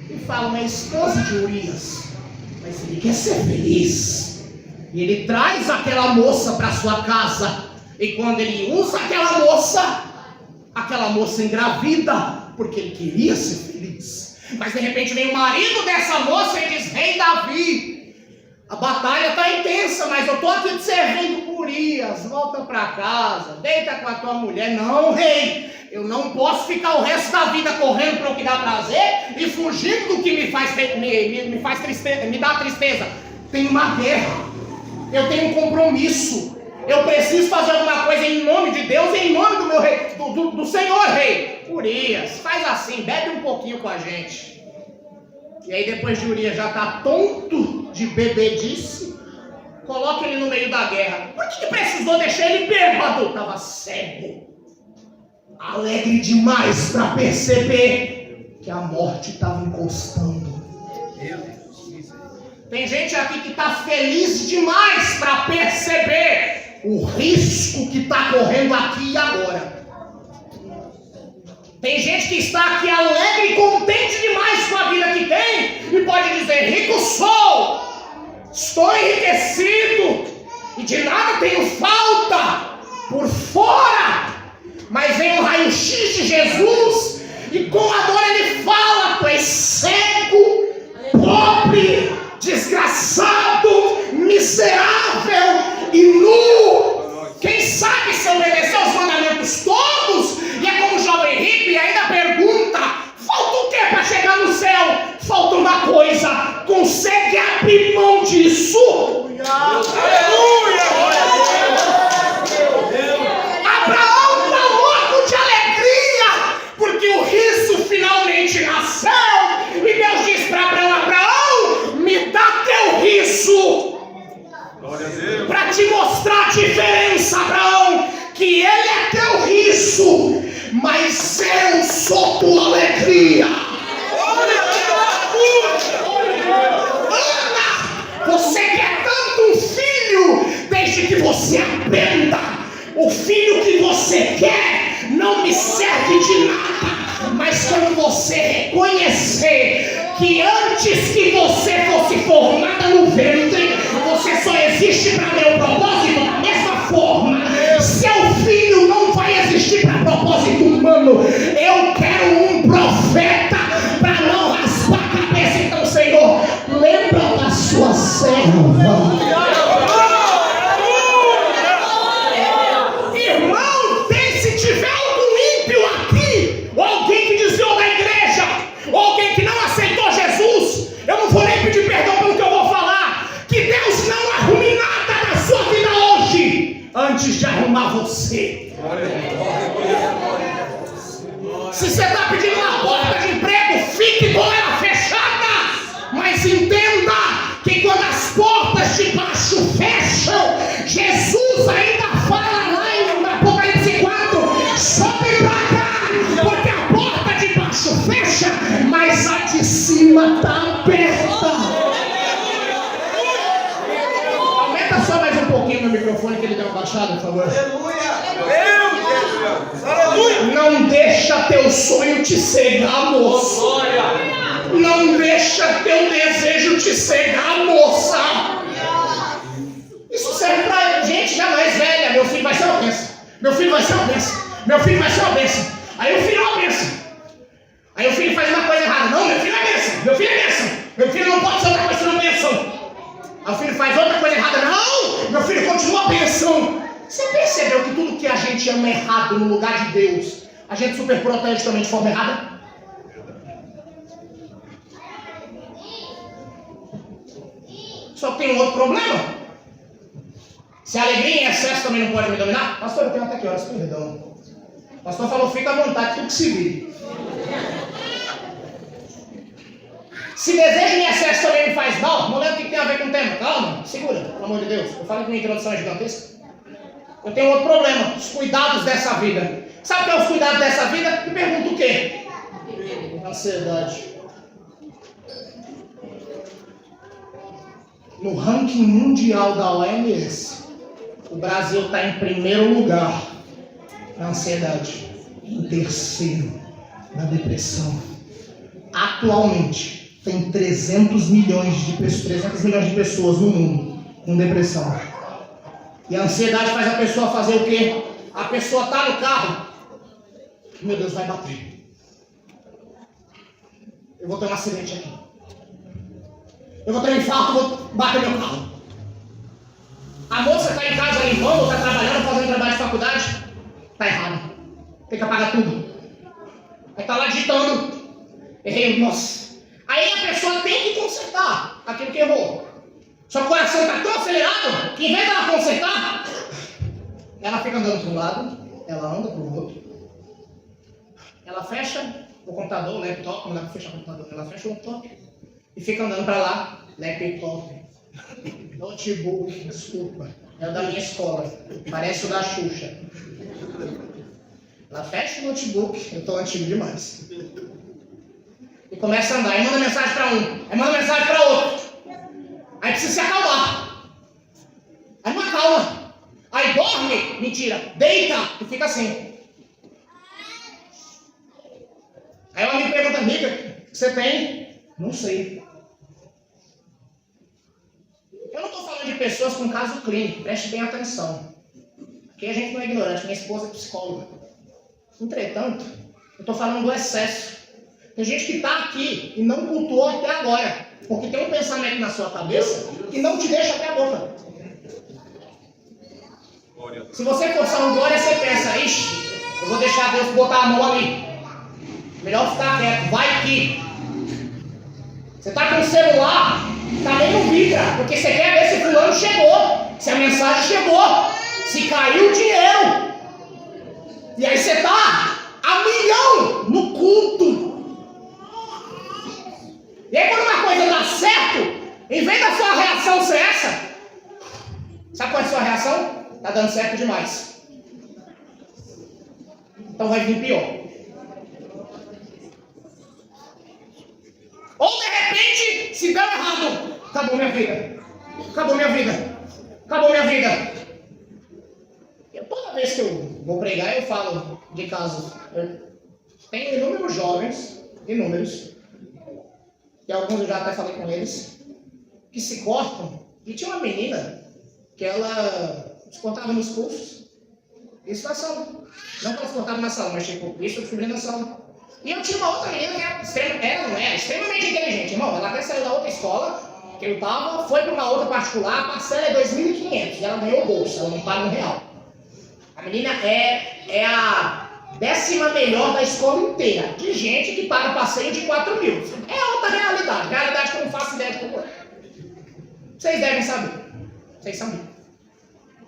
e fala: é esposa de Urias. Mas ele quer ser feliz. E ele traz aquela moça para sua casa. E quando ele usa aquela moça engravida, porque ele queria ser feliz. Mas de repente vem o marido dessa moça e diz: rei Davi, a batalha está intensa, mas eu estou aqui te servindo. Urias, volta para casa, deita com a tua mulher. Não, rei, Eu não posso ficar o resto da vida correndo para o que dá prazer e fugindo do que me faz tristeza, me dá tristeza. Tem uma guerra. Eu tenho um compromisso. Eu preciso fazer alguma coisa em nome de Deus e em nome do meu rei, do Senhor Rei. Urias, faz assim, bebe um pouquinho com a gente. E aí depois de Urias já tá tonto de bebedice, coloca ele no meio da guerra. Por que precisou deixar ele bêbado? Tava cego. Alegre demais para perceber que a morte estava encostando. Tem gente aqui que está feliz demais para perceber o risco que está correndo aqui e agora. Tem gente que está aqui alegre e contente demais com a vida que tem e pode dizer: rico sou, estou enriquecido e de nada tenho falta por fora. Mas vem o raio-x de Jesus e com a dor ele fala: tu és cego, pobre, desgraçado, miserável e nu. Quem sabe se obedeceu os mandamentos todos e é como o jovem rico e ainda pergunta: falta o que para chegar no céu? Falta uma coisa, consegue abrir mão disso? Aleluia! Abraão está louco de alegria porque o riso finalmente nasceu e Deus diz para Abraão: Abraão, me dá teu riso para te mostrar a diferença, Abraão, que ele é teu riso, mas eu sou tua alegria. Ana, você quer tanto um filho, desde que você aprenda. O filho que você quer não me serve de nada, mas quando você reconhecer que antes que você fosse formada no ventre, você só existe para meu propósito, da mesma forma, seu filho não vai existir para propósito humano. Eu quero um profeta para não raspar a cabeça. Então, Senhor, lembra da sua serva. Antes de arrumar você. Se você está pedindo uma porta de emprego, fique com ela fechada. Mas entenda que quando as portas de baixo fecham, Jesus ainda fala lá em Apocalipse 4: sobe pra cá, porque a porta de baixo fecha, mas a de cima está aberta. Só mais um pouquinho no microfone que ele deu uma baixada, por favor. Aleluia! Não deixa teu sonho te cegar, moço. Não deixa teu desejo te cegar, moça. Isso serve pra gente já mais velha. Meu filho vai ser uma bênção. Meu filho vai ser uma bênção. Meu filho vai ser uma bênção. Aí o filho é uma bênção. Aí o filho faz uma coisa errada. Não, meu filho é bênção. Meu filho é bênção. Meu filho não pode ser outra coisa senão bênção. Aí o filho faz outra coisa errada. Não, meu filho continua a bênção. Você percebeu que tudo que a gente ama errado no lugar de Deus, a gente super protege também de forma errada? Só que tem um outro problema. Se a alegria em excesso também não pode me dominar. Pastor, eu tenho até que horas, perdão. O pastor falou: fica à vontade, tudo que se vire. Se desejo em excesso também me faz mal, não lembro o que tem a ver com o tema. Calma, segura, pelo amor de Deus. Eu falei que minha introdução é gigantesca. Eu tenho outro problema: os cuidados dessa vida. Sabe o que é os cuidados dessa vida? Me pergunta o quê? Ansiedade. No ranking mundial da OMS, o Brasil está em primeiro lugar na ansiedade, em terceiro na depressão. Atualmente tem 300 milhões de pessoas no mundo com depressão. E a ansiedade faz a pessoa fazer o quê? A pessoa está no carro. Meu Deus, vai bater. Eu vou ter um acidente aqui. Eu vou ter um infarto, vou bater meu carro. A moça está em casa limpando, está trabalhando, fazendo trabalho de faculdade. Está errado. Tem que apagar tudo. Aí tá lá digitando. Errei, nossa. Aí a pessoa tem que consertar aquilo que errou. Só que o coração está tão acelerado que em vez dela consertar, ela fica andando para um lado, ela anda para o outro. Ela fecha o computador, o laptop, não dá para fechar o computador, ela fecha o laptop e fica andando para lá, laptop, notebook, desculpa, é o da minha escola, parece o da Xuxa. Ela fecha o notebook, eu estou antigo demais. E começa a andar, aí manda mensagem para um, aí manda mensagem para outro. Aí precisa se acalmar. Aí não acalma. Aí dorme, mentira, deita e fica assim. Aí o amigo pergunta, amiga, o que você tem? Não sei. Eu não estou falando de pessoas com caso clínico, preste bem atenção. Porque a gente não é ignorante, minha esposa é psicóloga. Entretanto, eu estou falando do excesso. Tem gente que está aqui e não cultuou até agora, porque tem um pensamento na sua cabeça que não te deixa abrir a boca. Se você forçar um glória, você pensa, ixi, eu vou deixar Deus botar a mão ali. Melhor ficar quieto, vai que. Você está com o celular, também não vibra, porque você quer ver se fulano chegou, se a mensagem chegou, se caiu o dinheiro. E aí você está a milhão no culto. E aí quando uma coisa dá certo, em vez da sua reação ser essa, sabe qual é a sua reação? Tá dando certo demais. Então vai vir pior. Ou de repente, se deu errado, acabou minha vida. Acabou minha vida. Acabou minha vida. Toda vez que eu vou pregar, eu falo de casos. Eu tenho inúmeros jovens, inúmeros, e alguns eu já até falei com eles, que se cortam. E tinha uma menina que ela se cortava nos cursos. Isso na sala. Não que ela se cortava na sala, mas tipo, isso eu descobri na sala. E eu tinha uma outra menina que era extremamente inteligente, irmão. Ela até saiu da outra escola que eu estava, foi para uma outra particular, a parcela é 2.500 e ela ganhou bolsa, ela não paga um real. A menina é a 10ª melhor da escola inteira, de gente que paga passeio de 4.000. É outra realidade que eu não faço ideia de como é. Vocês devem saber, vocês sabem.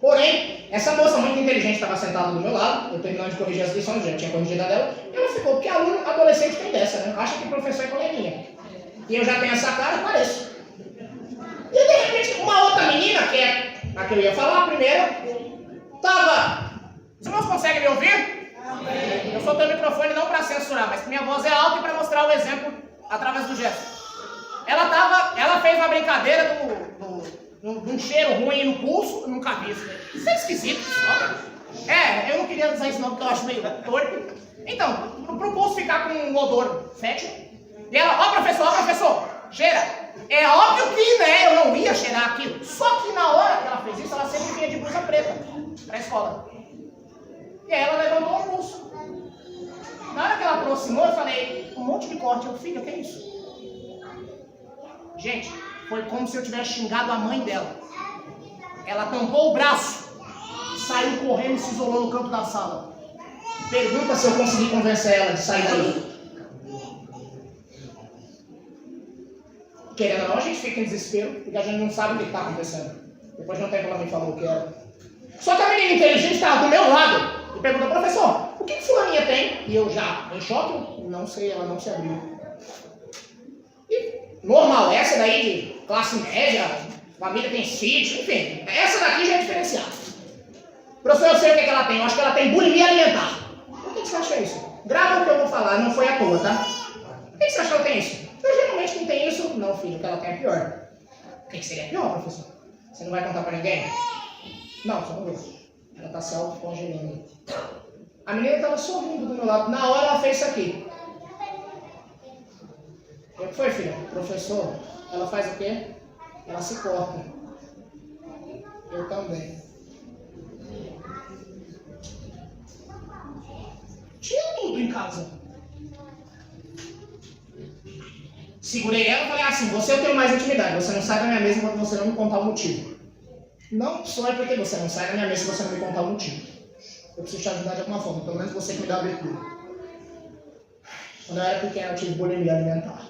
Porém, essa moça muito inteligente estava sentada do meu lado, eu terminando de corrigir as lições, já tinha corrigido a dela, e ela ficou, porque aluno adolescente tem dessa, né? Acha que o professor é coleguinha. E eu já tenho essa cara, pareço. E de repente, uma outra menina, que é a que eu ia falar, a primeira, estava... Os irmãos conseguem me ouvir? Amém. Eu soltei o microfone não para censurar, mas minha voz é alta e para mostrar o exemplo através do gesto. Ela fez uma brincadeira de um cheiro ruim no pulso, eu nunca vi isso. Isso é esquisito. Eu não queria usar isso não, porque eu acho meio torto. Então, pro pulso ficar com um odor fétido. E ela, ó professor, cheira. É óbvio que, né, eu não ia cheirar aquilo. Só que na hora que ela fez isso, ela sempre vinha de blusa preta pra escola. E aí ela levantou o pulso. Na hora que ela aproximou, eu falei, um monte de corte. Eu, filho, o que é isso? Gente, foi como se eu tivesse xingado a mãe dela. Ela tampou o braço, saiu correndo e se isolou no canto da sala. Pergunta se eu consegui convencer ela de sair daí. Querendo ou não, a gente fica em desespero, porque a gente não sabe o que está acontecendo. Depois de um tempo ela me falou o que era. Só que a menina inteligente estava do meu lado e perguntou, professor, o que fulaninha tem? E eu já, em choque, não sei, ela não se abriu. E normal, essa daí de classe média, família tem sítio, enfim, essa daqui já é diferenciada. Professor, eu sei o que ela tem, eu acho que ela tem bulimia alimentar. Por que você acha isso? Grava o que eu vou falar, não foi à toa, tá? Por que você acha que ela tem isso? Porque geralmente quem tem isso, não filho, o que ela tem é pior. O que seria pior, professor? Você não vai contar pra ninguém? Não, só não vou. Ela tá se autocongelando. A menina estava sorrindo do meu lado. Na hora ela fez isso aqui. O que foi, filha? Professor, ela faz o quê? Ela se corta. Eu também. Tinha tudo em casa. Segurei ela e falei assim, você eu tenho mais intimidade. Você não sai da minha mesa enquanto você não me contar o motivo. Não só é porque você não sai da minha mesa se você não me contar o motivo. Eu preciso te ajudar de alguma forma, pelo menos você que me dá a abertura. Quando eu era pequeno, eu tive bulimia alimentar.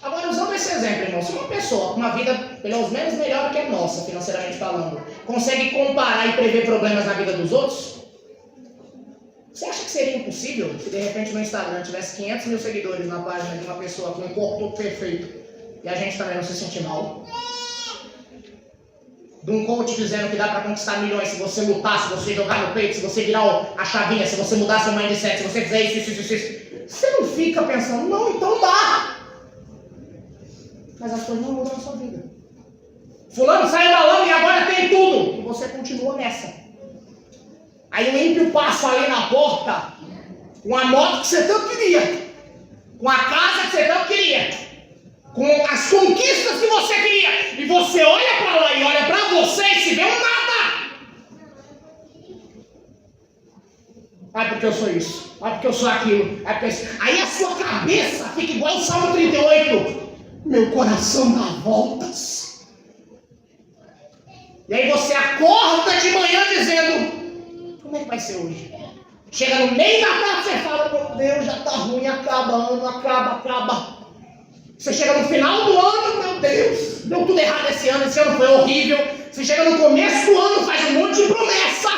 Agora, usando esse exemplo, irmão, se uma pessoa com uma vida, pelo menos melhor do que a nossa, financeiramente falando, consegue comparar e prever problemas na vida dos outros, você acha que seria impossível se de repente no Instagram tivesse 500 mil seguidores na página de uma pessoa com um corpo todo perfeito e a gente também não se sentir mal? De um coach dizendo que dá para conquistar milhões se você lutar, se você jogar no peito, se você virar a chavinha, se você mudar seu mindset, se você fizer isso. Você não fica pensando, não, então dá. Mas as coisas não mudam na sua vida. Fulano saiu da lama e agora tem tudo. E você continua nessa. Aí o ímpio passa ali na porta com a moto que você tanto queria, com a casa que você tanto queria, com as conquistas que você queria. E você olha para lá e olha para você e se vê um nada. Ah, porque eu sou isso. Ah, porque eu sou aquilo. Ah, porque... Aí a sua cabeça fica igual o Salmo 38. Meu coração dá voltas. E aí você acorda de manhã dizendo, como é que vai ser hoje? Chega no meio da tarde e você fala, meu Deus, já tá ruim, acaba ano, acaba. Você chega no final do ano, meu Deus, deu tudo errado esse ano foi horrível. Você chega no começo do ano, faz um monte de promessa.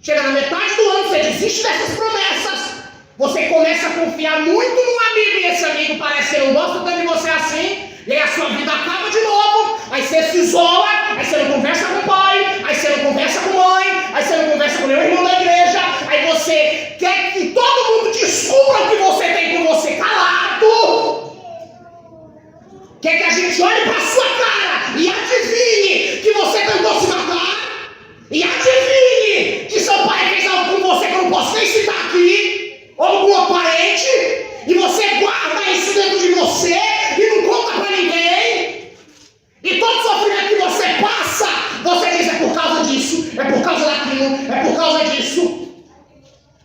Chega na metade do ano, você desiste dessas promessas. Você começa a confiar muito num amigo e esse amigo parece que não gosta tanto de você assim, e aí a sua vida acaba de novo, aí você se isola, aí você não conversa com o pai, aí você não conversa com a mãe, aí você não conversa com o meu irmão da igreja, aí você quer que todo mundo descubra o que você tem com você calado, quer que a gente olhe para a sua cara e adivinhe que você tentou se matar, e adivinhe que seu pai fez algo com você que eu não posso nem citar aqui, ou com um parente, e você guarda isso dentro de você e não conta pra ninguém, e todo sofrimento que você passa, você diz, é por causa disso, é por causa daquilo, é por causa disso.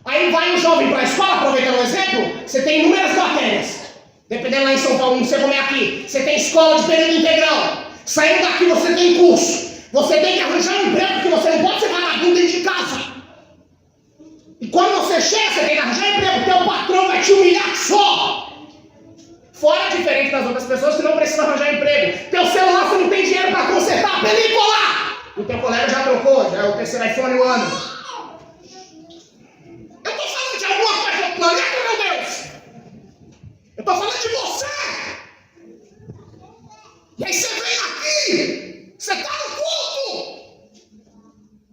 Aí vai o jovem para a escola, aproveitando o exemplo, você tem inúmeras matérias, dependendo lá em São Paulo, não sei como é aqui, você tem escola de período integral, saindo daqui você tem curso, você tem que arranjar um emprego, porque você não pode ser vagabundo dentro de casa. E quando você chega, você tem que arranjar emprego, teu patrão vai te humilhar só. Fora diferente das outras pessoas que não precisam arranjar emprego. Teu celular você não tem dinheiro para consertar a película. O teu colega já trocou, já é o terceiro iPhone no ano. Eu tô falando de alguma coisa do planeta, meu Deus. Eu tô falando de você. E aí você vem aqui, você tá no culto.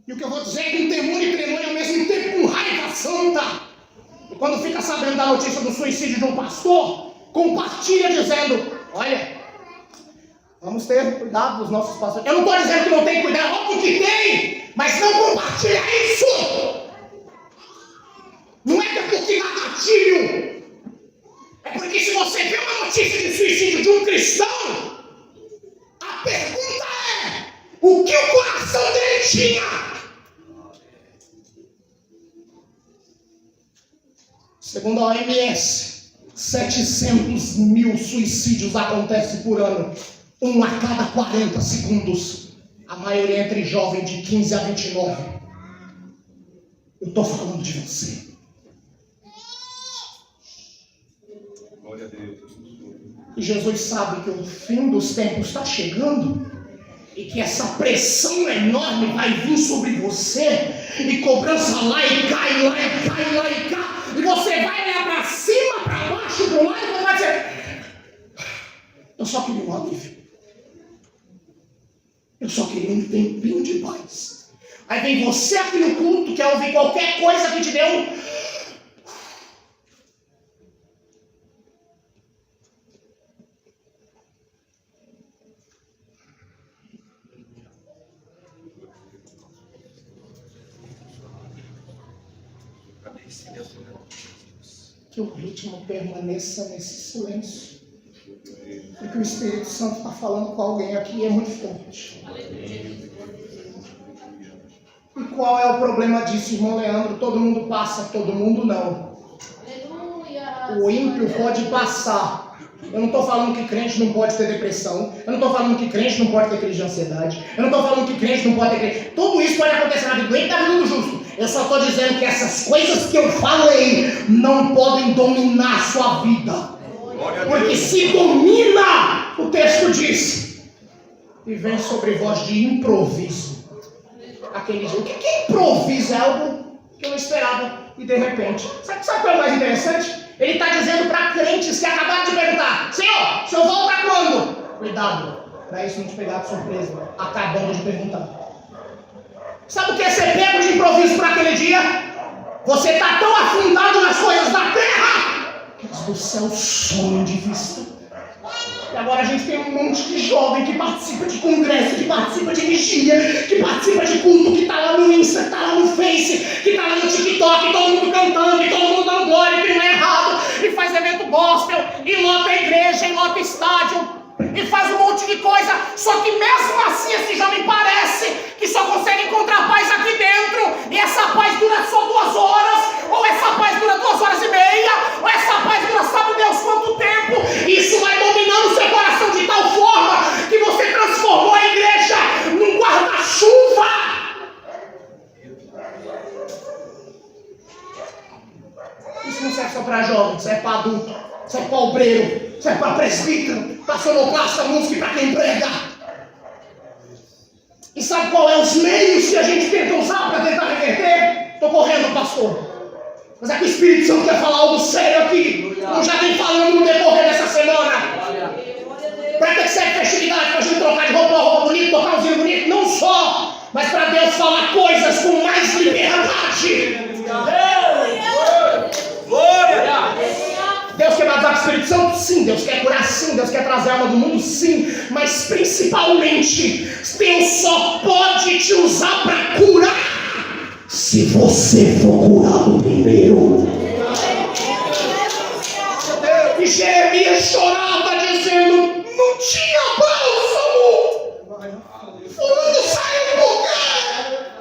E o que eu vou dizer é com temor e tremor ao mesmo tempo com raiva santa. E quando fica sabendo da notícia do suicídio de um pastor, compartilha dizendo, olha, vamos ter cuidado dos nossos pastores. Eu não estou dizendo que não tem cuidado, óbvio que tem, mas não compartilha isso. Não é que é porque dá gatilho. É porque se você vê uma notícia de suicídio de um cristão, a pergunta é, o que o coração dele tinha? Segundo a OMS, 700 mil suicídios acontecem por ano, um a cada 40 segundos, a maioria entre jovens de 15 a 29. Eu estou falando de você. Glória a Deus. E Jesus sabe que o fim dos tempos está chegando e que essa pressão enorme vai vir sobre você e cobrança lá e cai, lá e cai, lá e cai. E você vai olhar para cima, para baixo, para o lado e vai dizer, eu só queria um alívio. Eu só queria um tempinho de paz. Aí vem você aqui no culto, quer ouvir qualquer coisa que te deu. Que o ritmo permaneça nesse silêncio. Porque o Espírito Santo está falando com alguém aqui e é muito forte. E qual é o problema disso, irmão Leandro? Todo mundo passa, todo mundo não. O ímpio pode passar. Eu não estou falando que crente não pode ter depressão. Eu não estou falando que crente não pode ter crise de ansiedade. Eu não estou falando que crente não pode ter crise. Tudo isso pode acontecer na vida doente da vida do justo. Eu só estou dizendo que essas coisas que eu falei não podem dominar sua vida. Porque se domina, o texto diz, e vem sobre vós de improviso. Aquele dia, o que é improviso? É algo que eu não esperava e de repente. Sabe o que é o mais interessante? Ele está dizendo para crentes que acabaram de perguntar: Senhor, o senhor volta quando? Cuidado, para isso não te pegar de surpresa, acabando de perguntar. Sabe o que é ser pego de improviso para aquele dia? Você está tão afundado nas coisas da terra que os do céu somem de vista. E agora a gente tem um monte de jovem que participa de congresso, que participa de vigília, que participa de culto, que está lá no Insta, que está lá no Face, que está lá no TikTok, todo mundo cantando, e todo mundo dando glória, que não é errado, e faz evento gospel, e lota a igreja, e lota estádio, e faz um monte de coisa, só que mesmo assim esse jovem parece que só consegue encontrar paz aqui dentro, e essa paz dura só 2 horas, ou essa paz dura 2 horas e meia, ou essa paz dura sabe Deus quanto tempo. Isso vai dominando o seu coração de tal forma que você transformou a igreja num guarda-chuva. Isso não serve só para jovem, serve para adulto, serve para obreiro, serve para presbítero, para sonoplasta, música e para quem prega. E sabe qual é os meios que a gente tenta usar para tentar reverter? Estou correndo, pastor. Mas é que o Espírito Santo quer falar algo sério aqui. Como já vem falando no decorrer dessa semana. Para que serve festividade? Para a gente trocar de roupa bonita, tocar um vinho bonito? Não só. Mas para Deus falar coisas com mais liberdade. Glória! Deus quer batizar com o Espírito Santo? Sim. Deus quer curar? Sim. Deus quer trazer a alma do mundo? Sim. Mas principalmente, Deus só pode te usar para curar se você for curado primeiro. E Jeremias chorava dizendo: não tinha bálsamo. Fulano saiu por quê?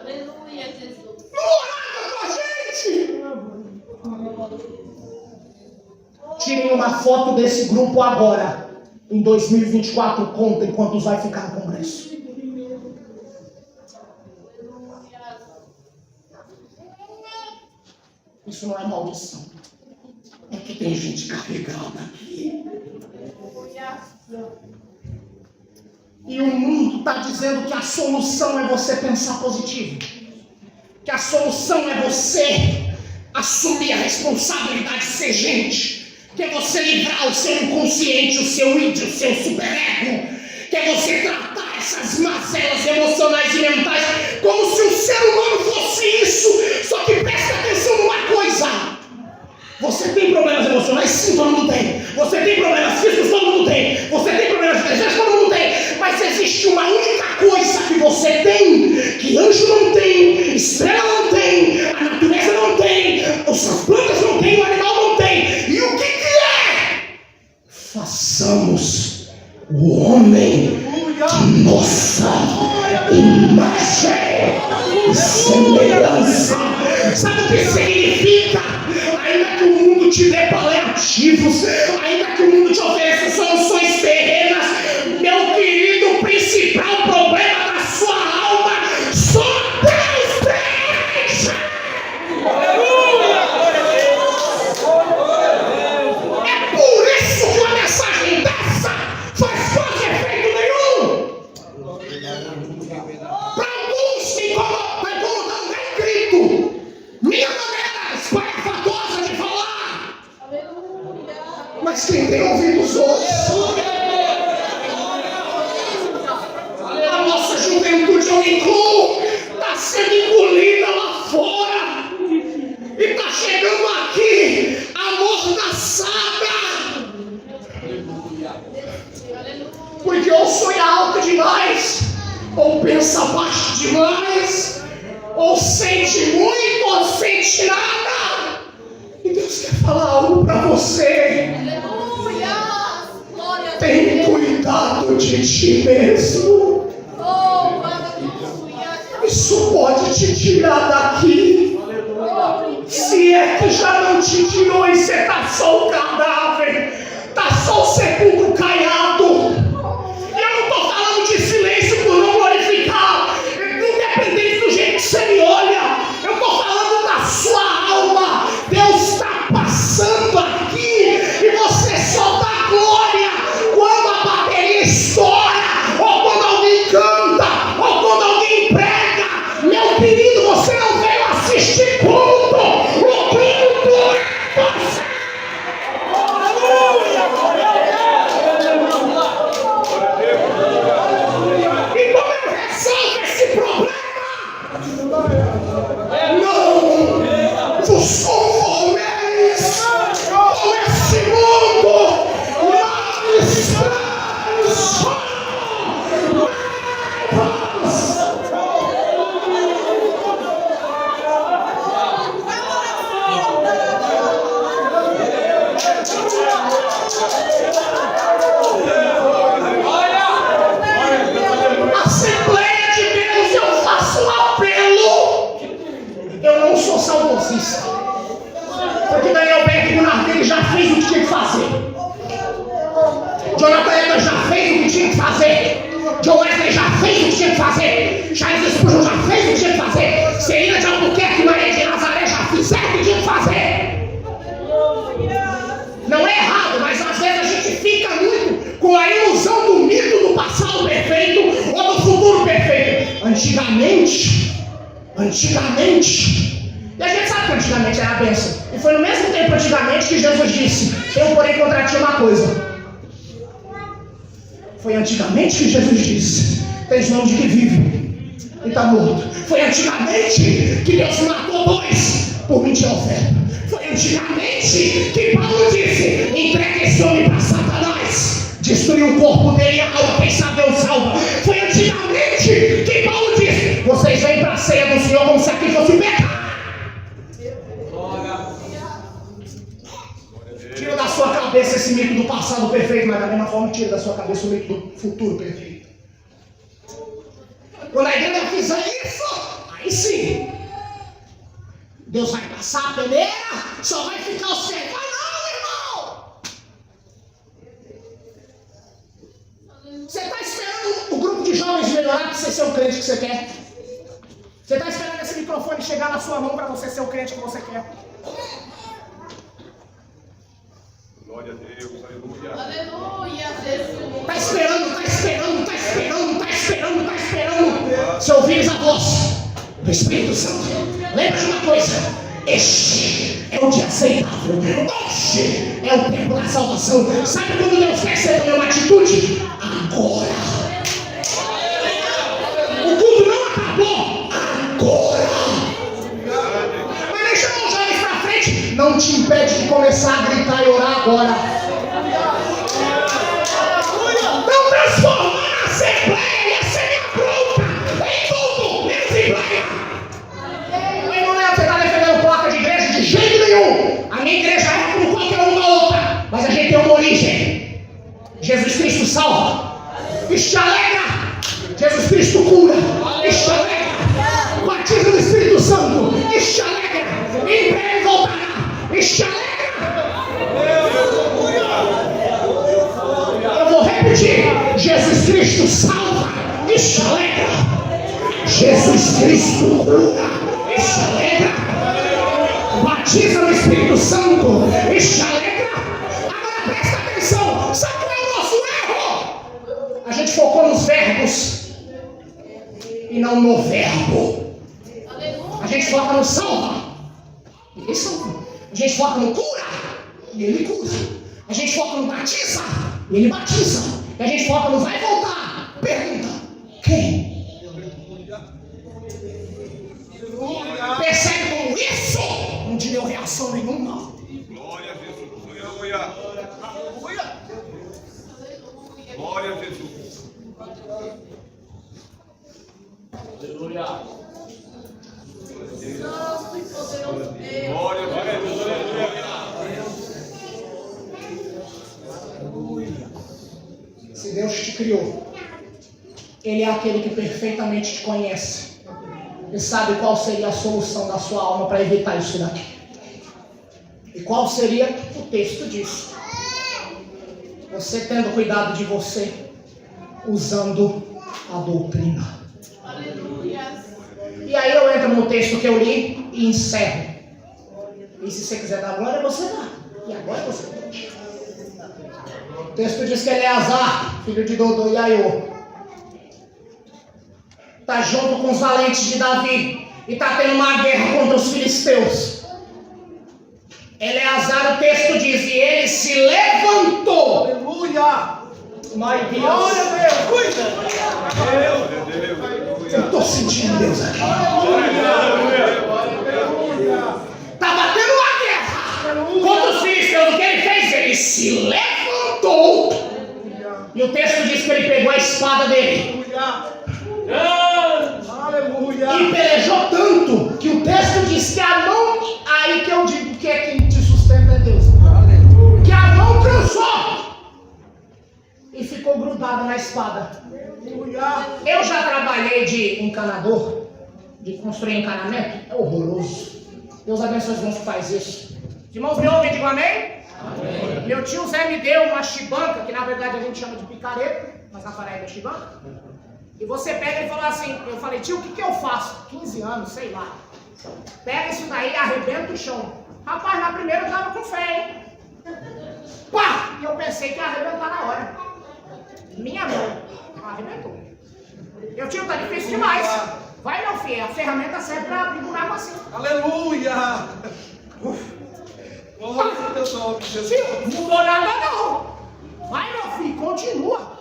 Aleluia, Jesus. Não orava com a gente. Tirem uma foto desse grupo agora. Em 2024, contem quantos vai ficar no Congresso. Isso não é maldição. É que tem gente carregada aqui. E o mundo está dizendo que a solução é você pensar positivo. Que a solução é você assumir a responsabilidade de ser gente. Que é você livrar o seu inconsciente, o seu ídio, o seu superego. Que é você tratar essas mazelas emocionais e mentais como se o ser humano fosse isso. Só que presta atenção numa coisa. Você tem problemas emocionais? Sim, todo mundo tem. Você tem problemas físicos? Todo mundo tem. Você tem problemas de desejo? Todo mundo tem. Mas existe uma única coisa que você tem, que anjo não tem, estrela não tem, a natureza não tem, as plantas não tem, o animal não tem. E o que é? Façamos o homem de nossa imagem e semelhança. Sabe o que significa? Ainda que o mundo te dê paliativos, ainda que o mundo te ofereça soluções terrenas, meu querido, o principal problema da sua alma só Deus tem. É por isso que uma mensagem dessa faz quase efeito nenhum. Para alguns que incomodam nem grito. Minha maneira espalhafatosa de falar. Mas quem tem ouvidos ouve. A nossa juventude, eu incluo, está sendo engolida lá fora. E está chegando aqui amordaçada. Porque ou sonha alto demais, ou pensa baixo demais, ou sente muito, ou sente nada. E Deus quer falar algo para você. Tem cuidado de ti mesmo. Isso pode te tirar daqui. Se é que já não te tirou e você está só o cadáver, está só o sepulcro caiado. E eu não estou falando de silêncio por não glorificar, independente do jeito que você me olha. Eu estou falando Jonathan Edwards já fez o que tinha que fazer. John Wesley já fez o que tinha que fazer. Charles Spurgeon já fez o que tinha que fazer. Celina de Albuquerque e Maria de Nazaré já fizeram o que tinha que fazer. Não é errado, mas às vezes a gente fica muito com a ilusão do mito do passado perfeito ou do futuro perfeito. Antigamente, e a gente sabe que antigamente era a bênção. E foi no mesmo tempo antigamente que Jesus disse: eu porém contra ti uma coisa. Foi antigamente que Jesus disse: tens nome de que vive e está morto. Foi antigamente que Deus matou dois por mentira oferta. Foi antigamente que Paulo disse: entrega esse homem para Satanás, destruiu o corpo dele e a alma, quem sabe Deus salva. Foi antigamente que Paulo disse: vocês vêm para a ceia do Senhor como se aqui fosse o pecado. Tira da sua cabeça esse mito do passado perfeito, mas da mesma forma tira da sua cabeça o mito do futuro perfeito. Quando a igreja fizer isso, aí sim, Deus vai passar a peneira, só vai ficar observando. Não, irmão! Você está esperando o grupo de jovens melhorar para você ser o crente que você quer? Você está esperando esse microfone chegar na sua mão para você ser o crente que você quer? Glória a Deus, aleluia. Aleluia, Jesus. Está esperando. Se ouvires a voz do Espírito Santo, lembra de uma coisa: este é o dia aceitável, este é o tempo da salvação. Sabe quando Deus quer ser tomar uma atitude? Agora. O culto não acabou. Agora. Mas deixa os jovens pra frente. Não te impede de começar a gritar e orar agora. Não transformar a Assembleia Semi-Pronta em culto, em Assembleia. Meu irmão, você está defendendo placa de igreja? De jeito nenhum. A minha igreja é como qualquer uma outra, mas a gente tem uma origem. Jesus Cristo salva. Isso te alegra. Jesus Cristo cura. Isso te alegra. Batiza no Espírito Santo. Isso te alegra. Em breve voltará. Isso te alegra. Eu vou repetir: Jesus Cristo salva. Isso te alegra. Jesus Cristo cura. Isso te alegra. Batiza no Espírito Santo. Isso te alegra. Agora presta atenção. Sabe qual é o nosso erro? A gente focou nos verbos e não no verbo. A gente foca no salva e ele salva. A gente foca no cura e ele cura. A gente foca no batiza e ele batiza. E a gente foca no vai voltar. Pergunta: quem? Percebe como isso não te deu reação nenhuma? Glória a Jesus, aleluia. Glória a Jesus. Aleluia. Santo e poderoso Deus. Glória a Jesus, aleluia. Se Deus te criou, Ele é aquele que perfeitamente te conhece e sabe qual seria a solução da sua alma para evitar isso daqui. E qual seria o texto disso? Você tendo cuidado de você, usando a doutrina. Aleluia. E aí eu entro no texto que eu li e encerro. E se você quiser dar glória, você dá. E agora você pode. O texto diz que Eleazar, filho de Dodô e Aiô, está junto com os valentes de Davi e está tendo uma guerra contra os filisteus. Eleazar, o texto diz, e ele se levantou. Aleluia! My Deus! Glória a Deus. Cuida. Eu estou sentindo Deus aqui. Está batendo uma guerra contra os filisteus. O que ele fez? Ele se levantou. E o texto diz que ele pegou a espada dele. E pelejou tanto que o texto diz que a mão, aí que eu digo que é quem te sustenta é Deus, que a mão cansou e ficou grudada na espada. Eu já trabalhei de encanador, de construir encanamento, é horroroso. Deus abençoe os irmãos que fazem isso. Os irmãos me ouvem, digam amém? Meu tio Zé me deu uma chibanca, que na verdade a gente chama de picareta, mas na Paraíba é chibanca. E você pega e fala assim, eu falei, tio, o que eu faço? 15 anos, sei lá. Pega isso daí e arrebenta o chão. Rapaz, na primeira eu tava com fé, hein? Pá! E eu pensei que ia arrebentar na hora. Minha mão arrebentou. Eu tio, tá difícil demais. Vai, meu filho, a ferramenta serve pra abrir buraco assim. Aleluia! Glória ao teu nome, Jesus. Tio, não mudou nada não. Vai, meu filho, continua.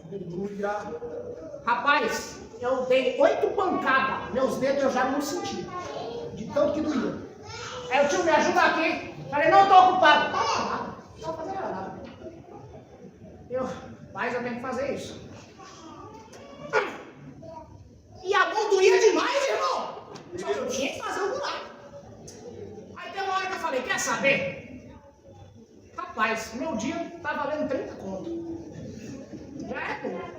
Aleluia! Rapaz, eu dei 8 pancadas. Meus dedos eu já não senti. De tanto que doía. Aí o tio me ajuda aqui. Falei, não, tô ocupado. Não tô fazendo nada. Mas eu tenho que fazer isso. E a mão doía demais, irmão. Só que eu tinha que fazer um buraco. Aí tem uma hora que eu falei, quer saber? Rapaz, meu dia tá valendo 30 conto. Já é pouco.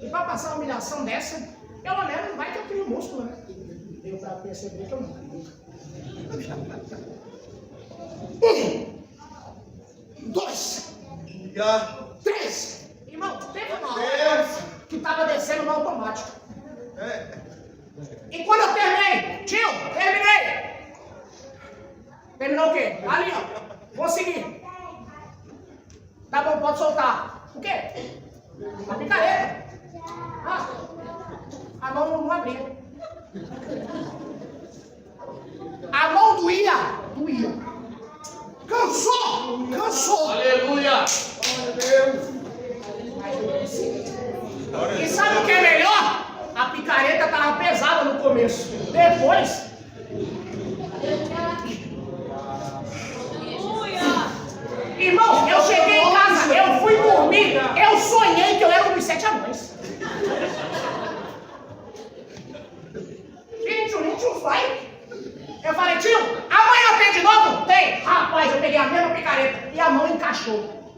E pra passar uma humilhação dessa, pelo menos vai que eu crio músculo, né? Deu pra perceber que eu não crio. 1, 2, 3. Irmão, teve uma hora que tava descendo no automático. E quando eu terminei, tio, terminei. Terminou o quê? Ali, ó. Vou seguir. Tá bom, pode soltar. O quê? A picareta. Ah, a mão não abria. A mão doía. Cansou. Aleluia. E sabe o que é melhor? A picareta tava pesada no começo. Depois... Irmão, eu cheguei em casa, eu fui dormir, eu sonhei que eu era um dos 7 anões. Gente, o tio vai. Eu falei, tio, amanhã tem de novo? Tem. Rapaz, eu peguei a mesma picareta e a mão encaixou.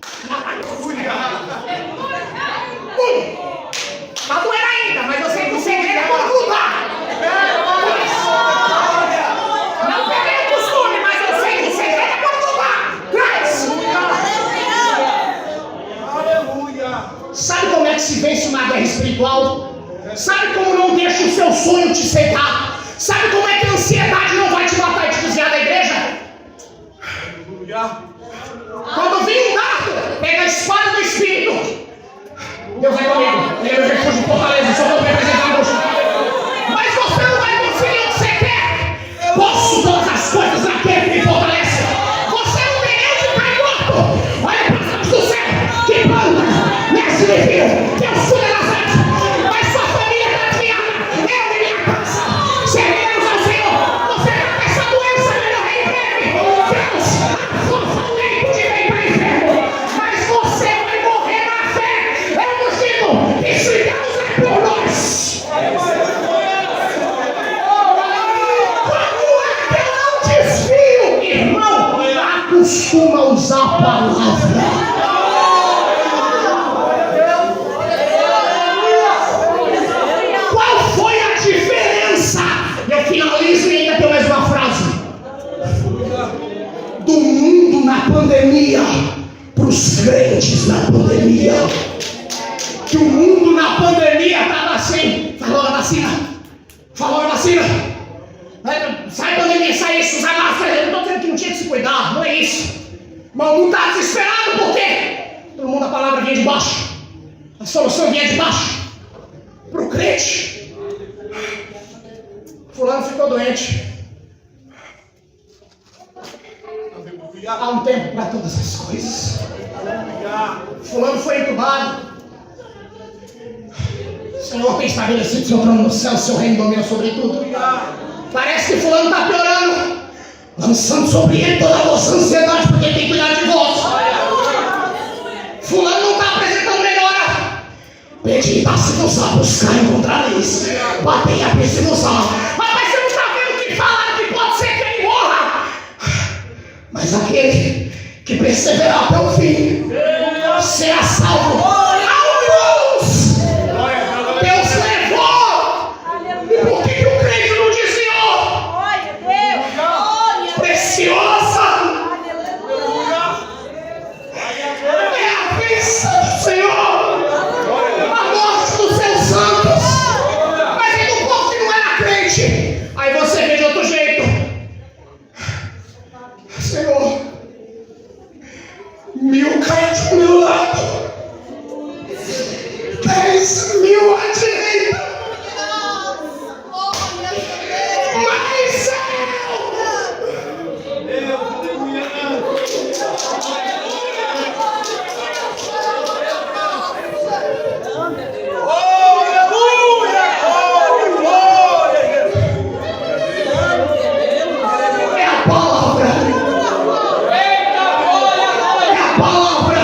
Tá doendo ainda, mas eu sei que o segredo é quando mudar. Não peguei o costume, mas eu sei que o segredo é quando mudar. Traz! Aleluia! Sabe como é que se vence uma guerra espiritual? Sabe como não deixa o seu sonho te cegar? Sabe como é que a ansiedade não vai te matar e te desviar da igreja? Aleluia! Quando vir um dardo, pega a espada do Espírito. Deus é comigo. Ele é meu refúgio de fortaleza. Só vou representar a angústia. Mas você não vai conseguir o que você quer. Posso todas as coisas naquele que me fortalece. Você não tem nem onde cair morto. Olha para os do céu. Que planta. Mestre de filho. Deus cuida das antes. Mas sua família está desviada. Eu e minha casa. Seremos ao Senhor. Você está com essa doença, meu rei breve. Deus, a força do leito de vem para o inferno. Mas você vai morrer na fé. Eu vos digo que se Deus é por nós. Como é que eu não desvio, irmão? Acostuma usar a palavra. Qual foi a diferença? Eu finalizo e ainda tenho mais uma frase. Do mundo na pandemia para os crentes na pandemia. Que o mundo na pandemia estava assim. Falou a vacina. Sai pandemia, sai isso, usar máscara. Eu não estou dizendo que não tinha que se cuidar, não é isso. Mas o mundo está desesperado, por quê? Todo mundo a palavra vinha de baixo. A solução vinha de baixo. Para o crente. Fulano ficou doente. Há um tempo para todas as coisas. Fulano foi entubado. O Senhor tem estabelecido seu trono no céu, seu reino domina sobre tudo. Parece que fulano está piorando, lançando sobre ele toda a vossa ansiedade, porque tem cuidado de vós. Fulano não está apresentando melhora. Pedi, dá-se-vos-á, buscar e encontrareis. Batei a abrir-se-vos-á. Mas você não está vendo que falaram que pode ser que ele morra. Mas aquele que perseverar até o fim será salvo. Alguns Deus levou. E por que o crente não desviou? 1000 caindo do meu lado, 10.000 à direita, mas é a palavra, é a palavra,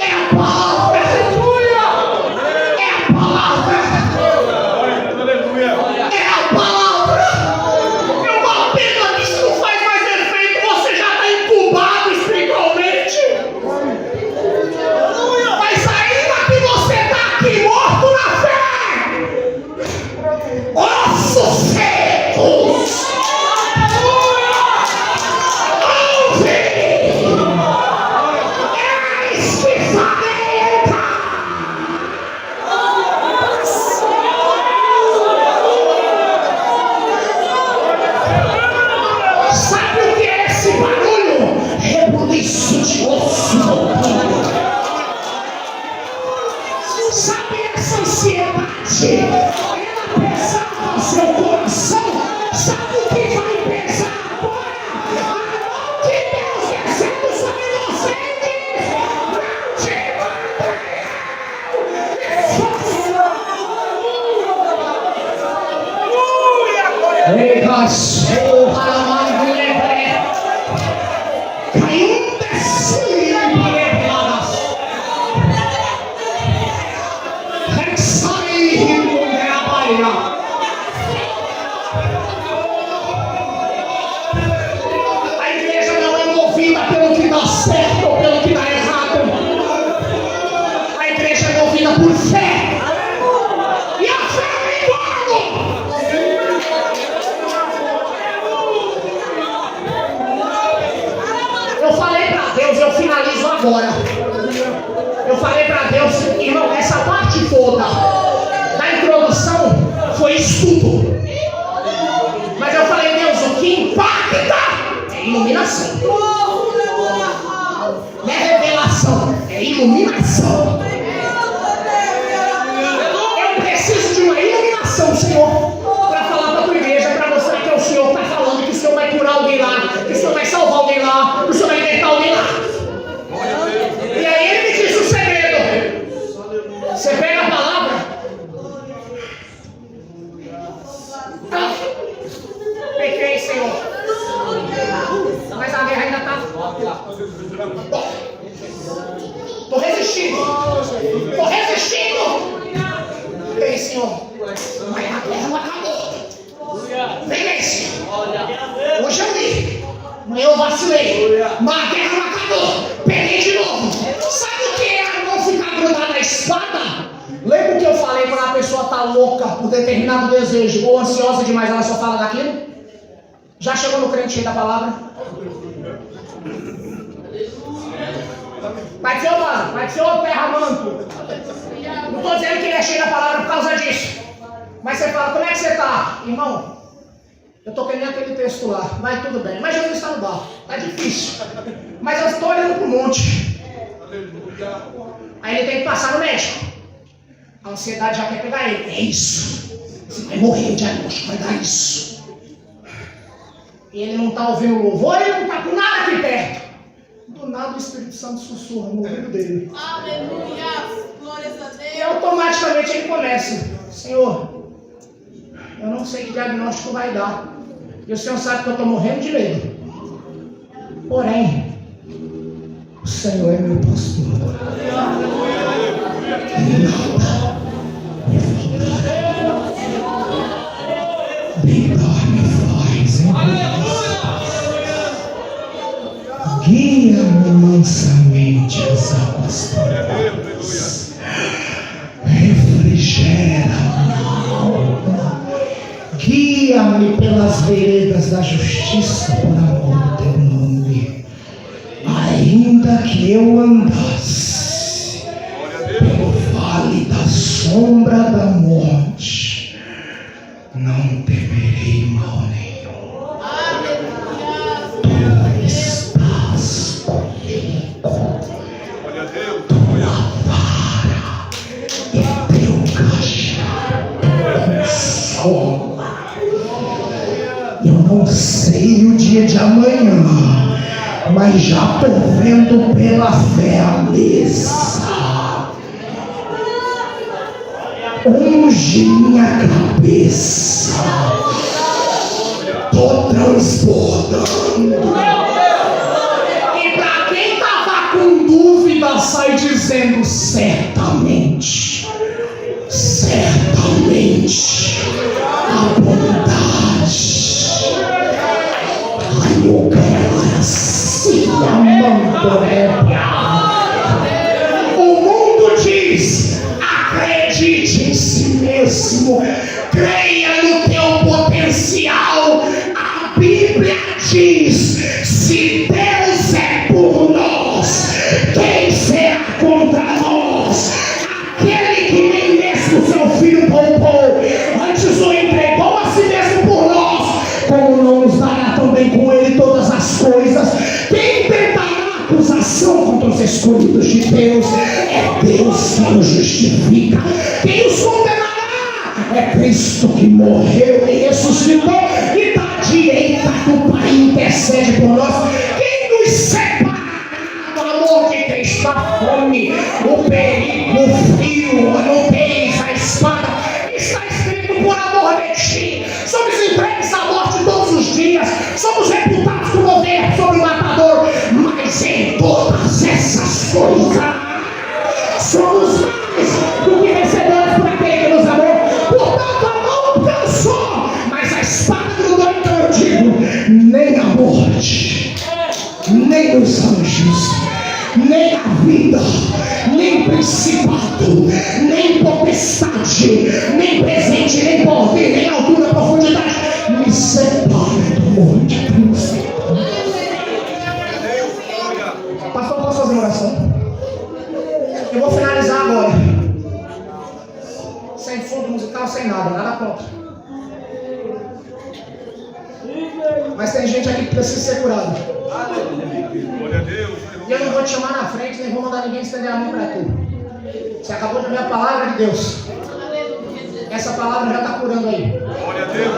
é a palavra, é a palavra, é a palavra. Eu falo, Pedro, isso não faz mais efeito, você já está incubado espiritualmente. Mas ainda que você está aqui morto na fé, ossos secos, ouve, eis que farenta. Sabe o que é esse barulho? Rebuliço de osso. Sabe essa ansiedade? Ela pesava o seu coração. Sabe o que vai pesar agora? A mão de Deus descendo sobre você e diz: não te A igreja não é movida pelo que dá certo ou pelo que dá errado. A igreja é movida por fé. E a fé vem quando? Eu falei para Deus, eu finalizo agora. Eu falei para Deus, irmão, essa parte toda da introdução foi estudo. Mas eu falei, Deus, o que impacta é iluminação. Não é revelação, é iluminação. Eu preciso de uma iluminação, Senhor, para falar para a tua igreja, para mostrar que é o Senhor que está falando, que o Senhor vai curar alguém lá, que o Senhor vai salvar alguém lá, que o Senhor vai libertar alguém lá. E aí ele me disse o segredo. Você pega a palavra. Peguei, Senhor. Mas a guerra ainda está. Estou resistindo. Estou resistindo. Peguei, Senhor. Mas a guerra não acabou. Peguei, Senhor. Hoje eu li. Amanhã eu vacilei. Mas a guerra não acabou. Peguei de novo. Sabe o que é não ficar grudado na espada? Lembra o que eu falei quando a pessoa está louca por determinado desejo ou ansiosa demais, ela só fala daquilo? Já chegou no crente cheio da palavra? Vai ser mano, vai ser terra manto. Não estou dizendo que ele é cheio da palavra por causa disso. Mas você fala, como é que você está? Irmão, eu estou querendo aquele texto lá, vai tudo bem. Mas Jesus está no barco, está difícil. Mas eu estou olhando para o monte. Aí ele tem que passar no médico. A ansiedade já quer pegar ele. É isso. Você vai morrer, o diagnóstico vai dar isso. E ele não está ouvindo o louvor, ele não está com nada aqui perto. Do nada o Espírito Santo sussurra no ouvido dele. Aleluia! Glórias a E Deus! automaticamente ele começa: Senhor, eu não sei que diagnóstico vai dar. E o Senhor sabe que eu estou morrendo de medo. Porém, o Senhor é meu pastor. Deitar-me faz em paz. Guia-me mansamente às águas tranquilas. Refrigera minha alma. Guia-me pelas veredas da justiça por amor do teu nome. Ainda que eu andasse pelo vale da sombra da morte, não temerei mal nenhum. Tu estás comigo. dia de amanhã, mas já estou vendo pela fé a mesa. Unge minha cabeça. Estou transbordando. E para quem estava com dúvida, sai dizendo certamente. Certamente. A bondade. Ai, eu quero assim, o mundo diz: acredite em si mesmo, creia no teu potencial. A Bíblia diz: se Deus é por nós, quem será contra nós? Aquele que nem mesmo seu filho poupou, antes o entregou a si mesmo por nós, como não nos dará também com ele todas as coisas? Quem tentará acusação contra os escolhidos de Deus? É Deus que os justifica. Quem os condenará? É Cristo que morreu e ressuscitou e da direita do Pai intercede por nós. Quem nos separará do amor de Cristo? A fome, o perigo, o frio, a nudez, a espada. Está escrito: por amor de ti somos entregues à morte todos os dias, somos reputados como ovelhas sobre o matador, mas em todas essas coisas somos mais do que vencedores por aquele que nos amou. Portanto, a mão cansou, mas a espada grudou. Então eu digo: nem a morte, nem os anjos, nem a vida, nem principado, nem potestade, nem presente, nem porvir, nem altura, profundidade, me separe do amor de Cristo. Pastor, posso fazer uma oração? Eu vou finalizar agora. Sem fundo musical, sem nada pronto. Mas tem gente aqui que precisa ser curado. Glória a Deus. E eu não vou te chamar na frente, nem vou mandar ninguém estender a mão para tu. Você acabou de ouvir a palavra de Deus. Essa palavra já está curando aí. Glória a Deus.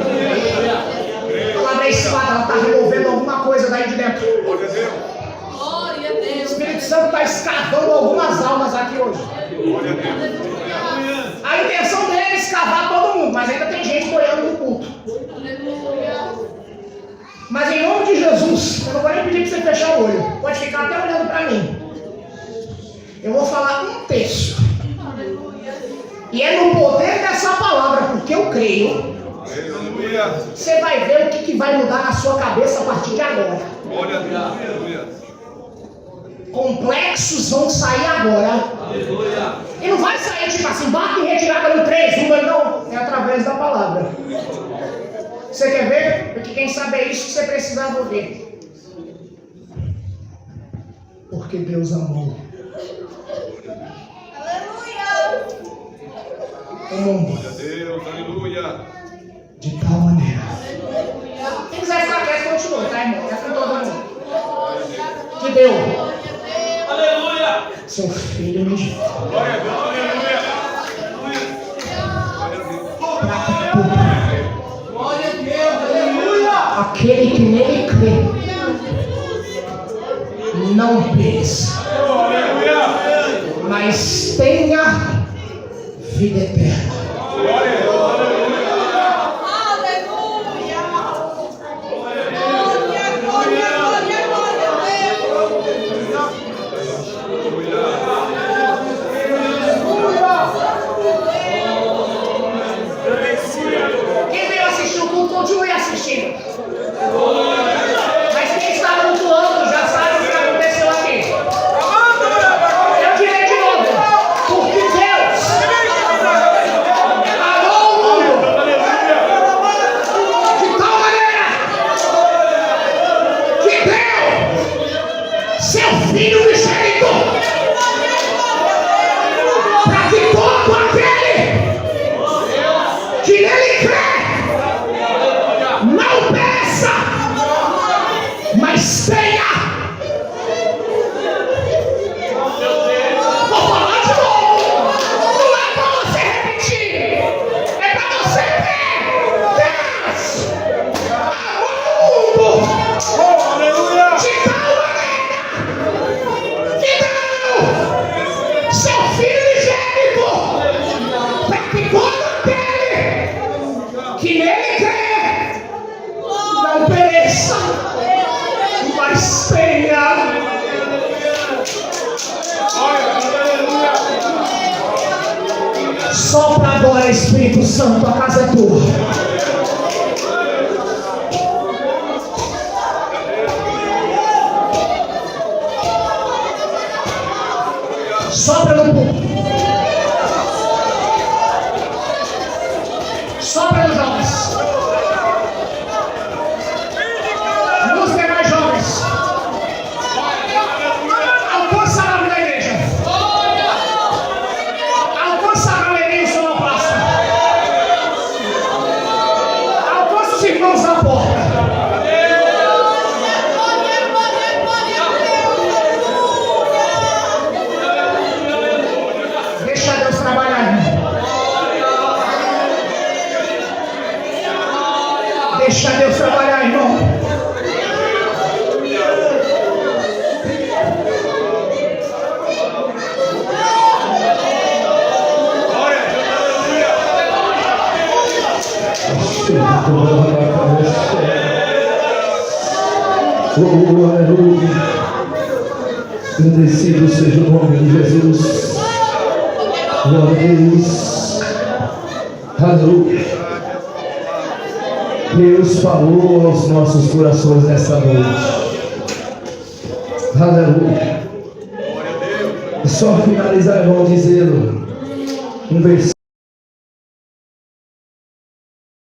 A palavra é espada, ela está removendo alguma coisa daí de dentro. Glória a Deus. Glória a O Deus. Espírito Santo está escavando algumas almas aqui hoje. Glória a Deus. A intenção dele é escavar todo mundo, mas ainda tem gente boiando no culto. Mas em nome de Jesus, eu não vou nem pedir para você fechar o olho. Pode ficar até olhando para mim. Eu vou falar um texto. E é no poder dessa palavra, porque eu creio. Aleluia. Você vai ver o que vai mudar na sua cabeça a partir de agora. Glória a Deus. Aleluia. Complexos vão sair agora. E não vai sair tipo assim, bate e retirada no 3, 1, não. É através da palavra. Você quer ver? Porque quem sabe é isso que você precisava ouvir. Porque Deus amou o mundo Glória a Deus. Aleluia. de tal maneira. Quem quiser ficar quieto, continua, tá, irmão? É com todo mundo. Que deu seu filho unigênito. Glória a Deus. Aleluia. Glória a Deus. Aleluia. Aquele que nele crê não pereça, mas tenha vida eterna. Quem veio assistir o culto, continue assistindo. Mas quem está cultuando já sabe o que aconteceu aqui. Eu direi de novo. Porque Deus amou o mundo de tal maneira que deu seu Filho unigênito, para que todo aquele que nele crê não peça, mas tenha. Vou falar de novo. Não é para você repetir, é para você ter. Deus amou o mundo Sopra agora, Espírito Santo, a casa é tua. Sopra no público. Sopra nos jovens. Nos demais jovens. Alcança a nave da igreja. Alcança a galeria e a praça. Alcança os irmãos na porta. Deixa Deus trabalhar, irmão. Deixa Deus trabalhar, irmão. Oh, aleluia. Agradecido seja o nome de Jesus. Glória a Deus. Aleluia. Deus falou aos nossos corações nessa noite. Aleluia. Só finalizar, irmão, dizendo um versículo.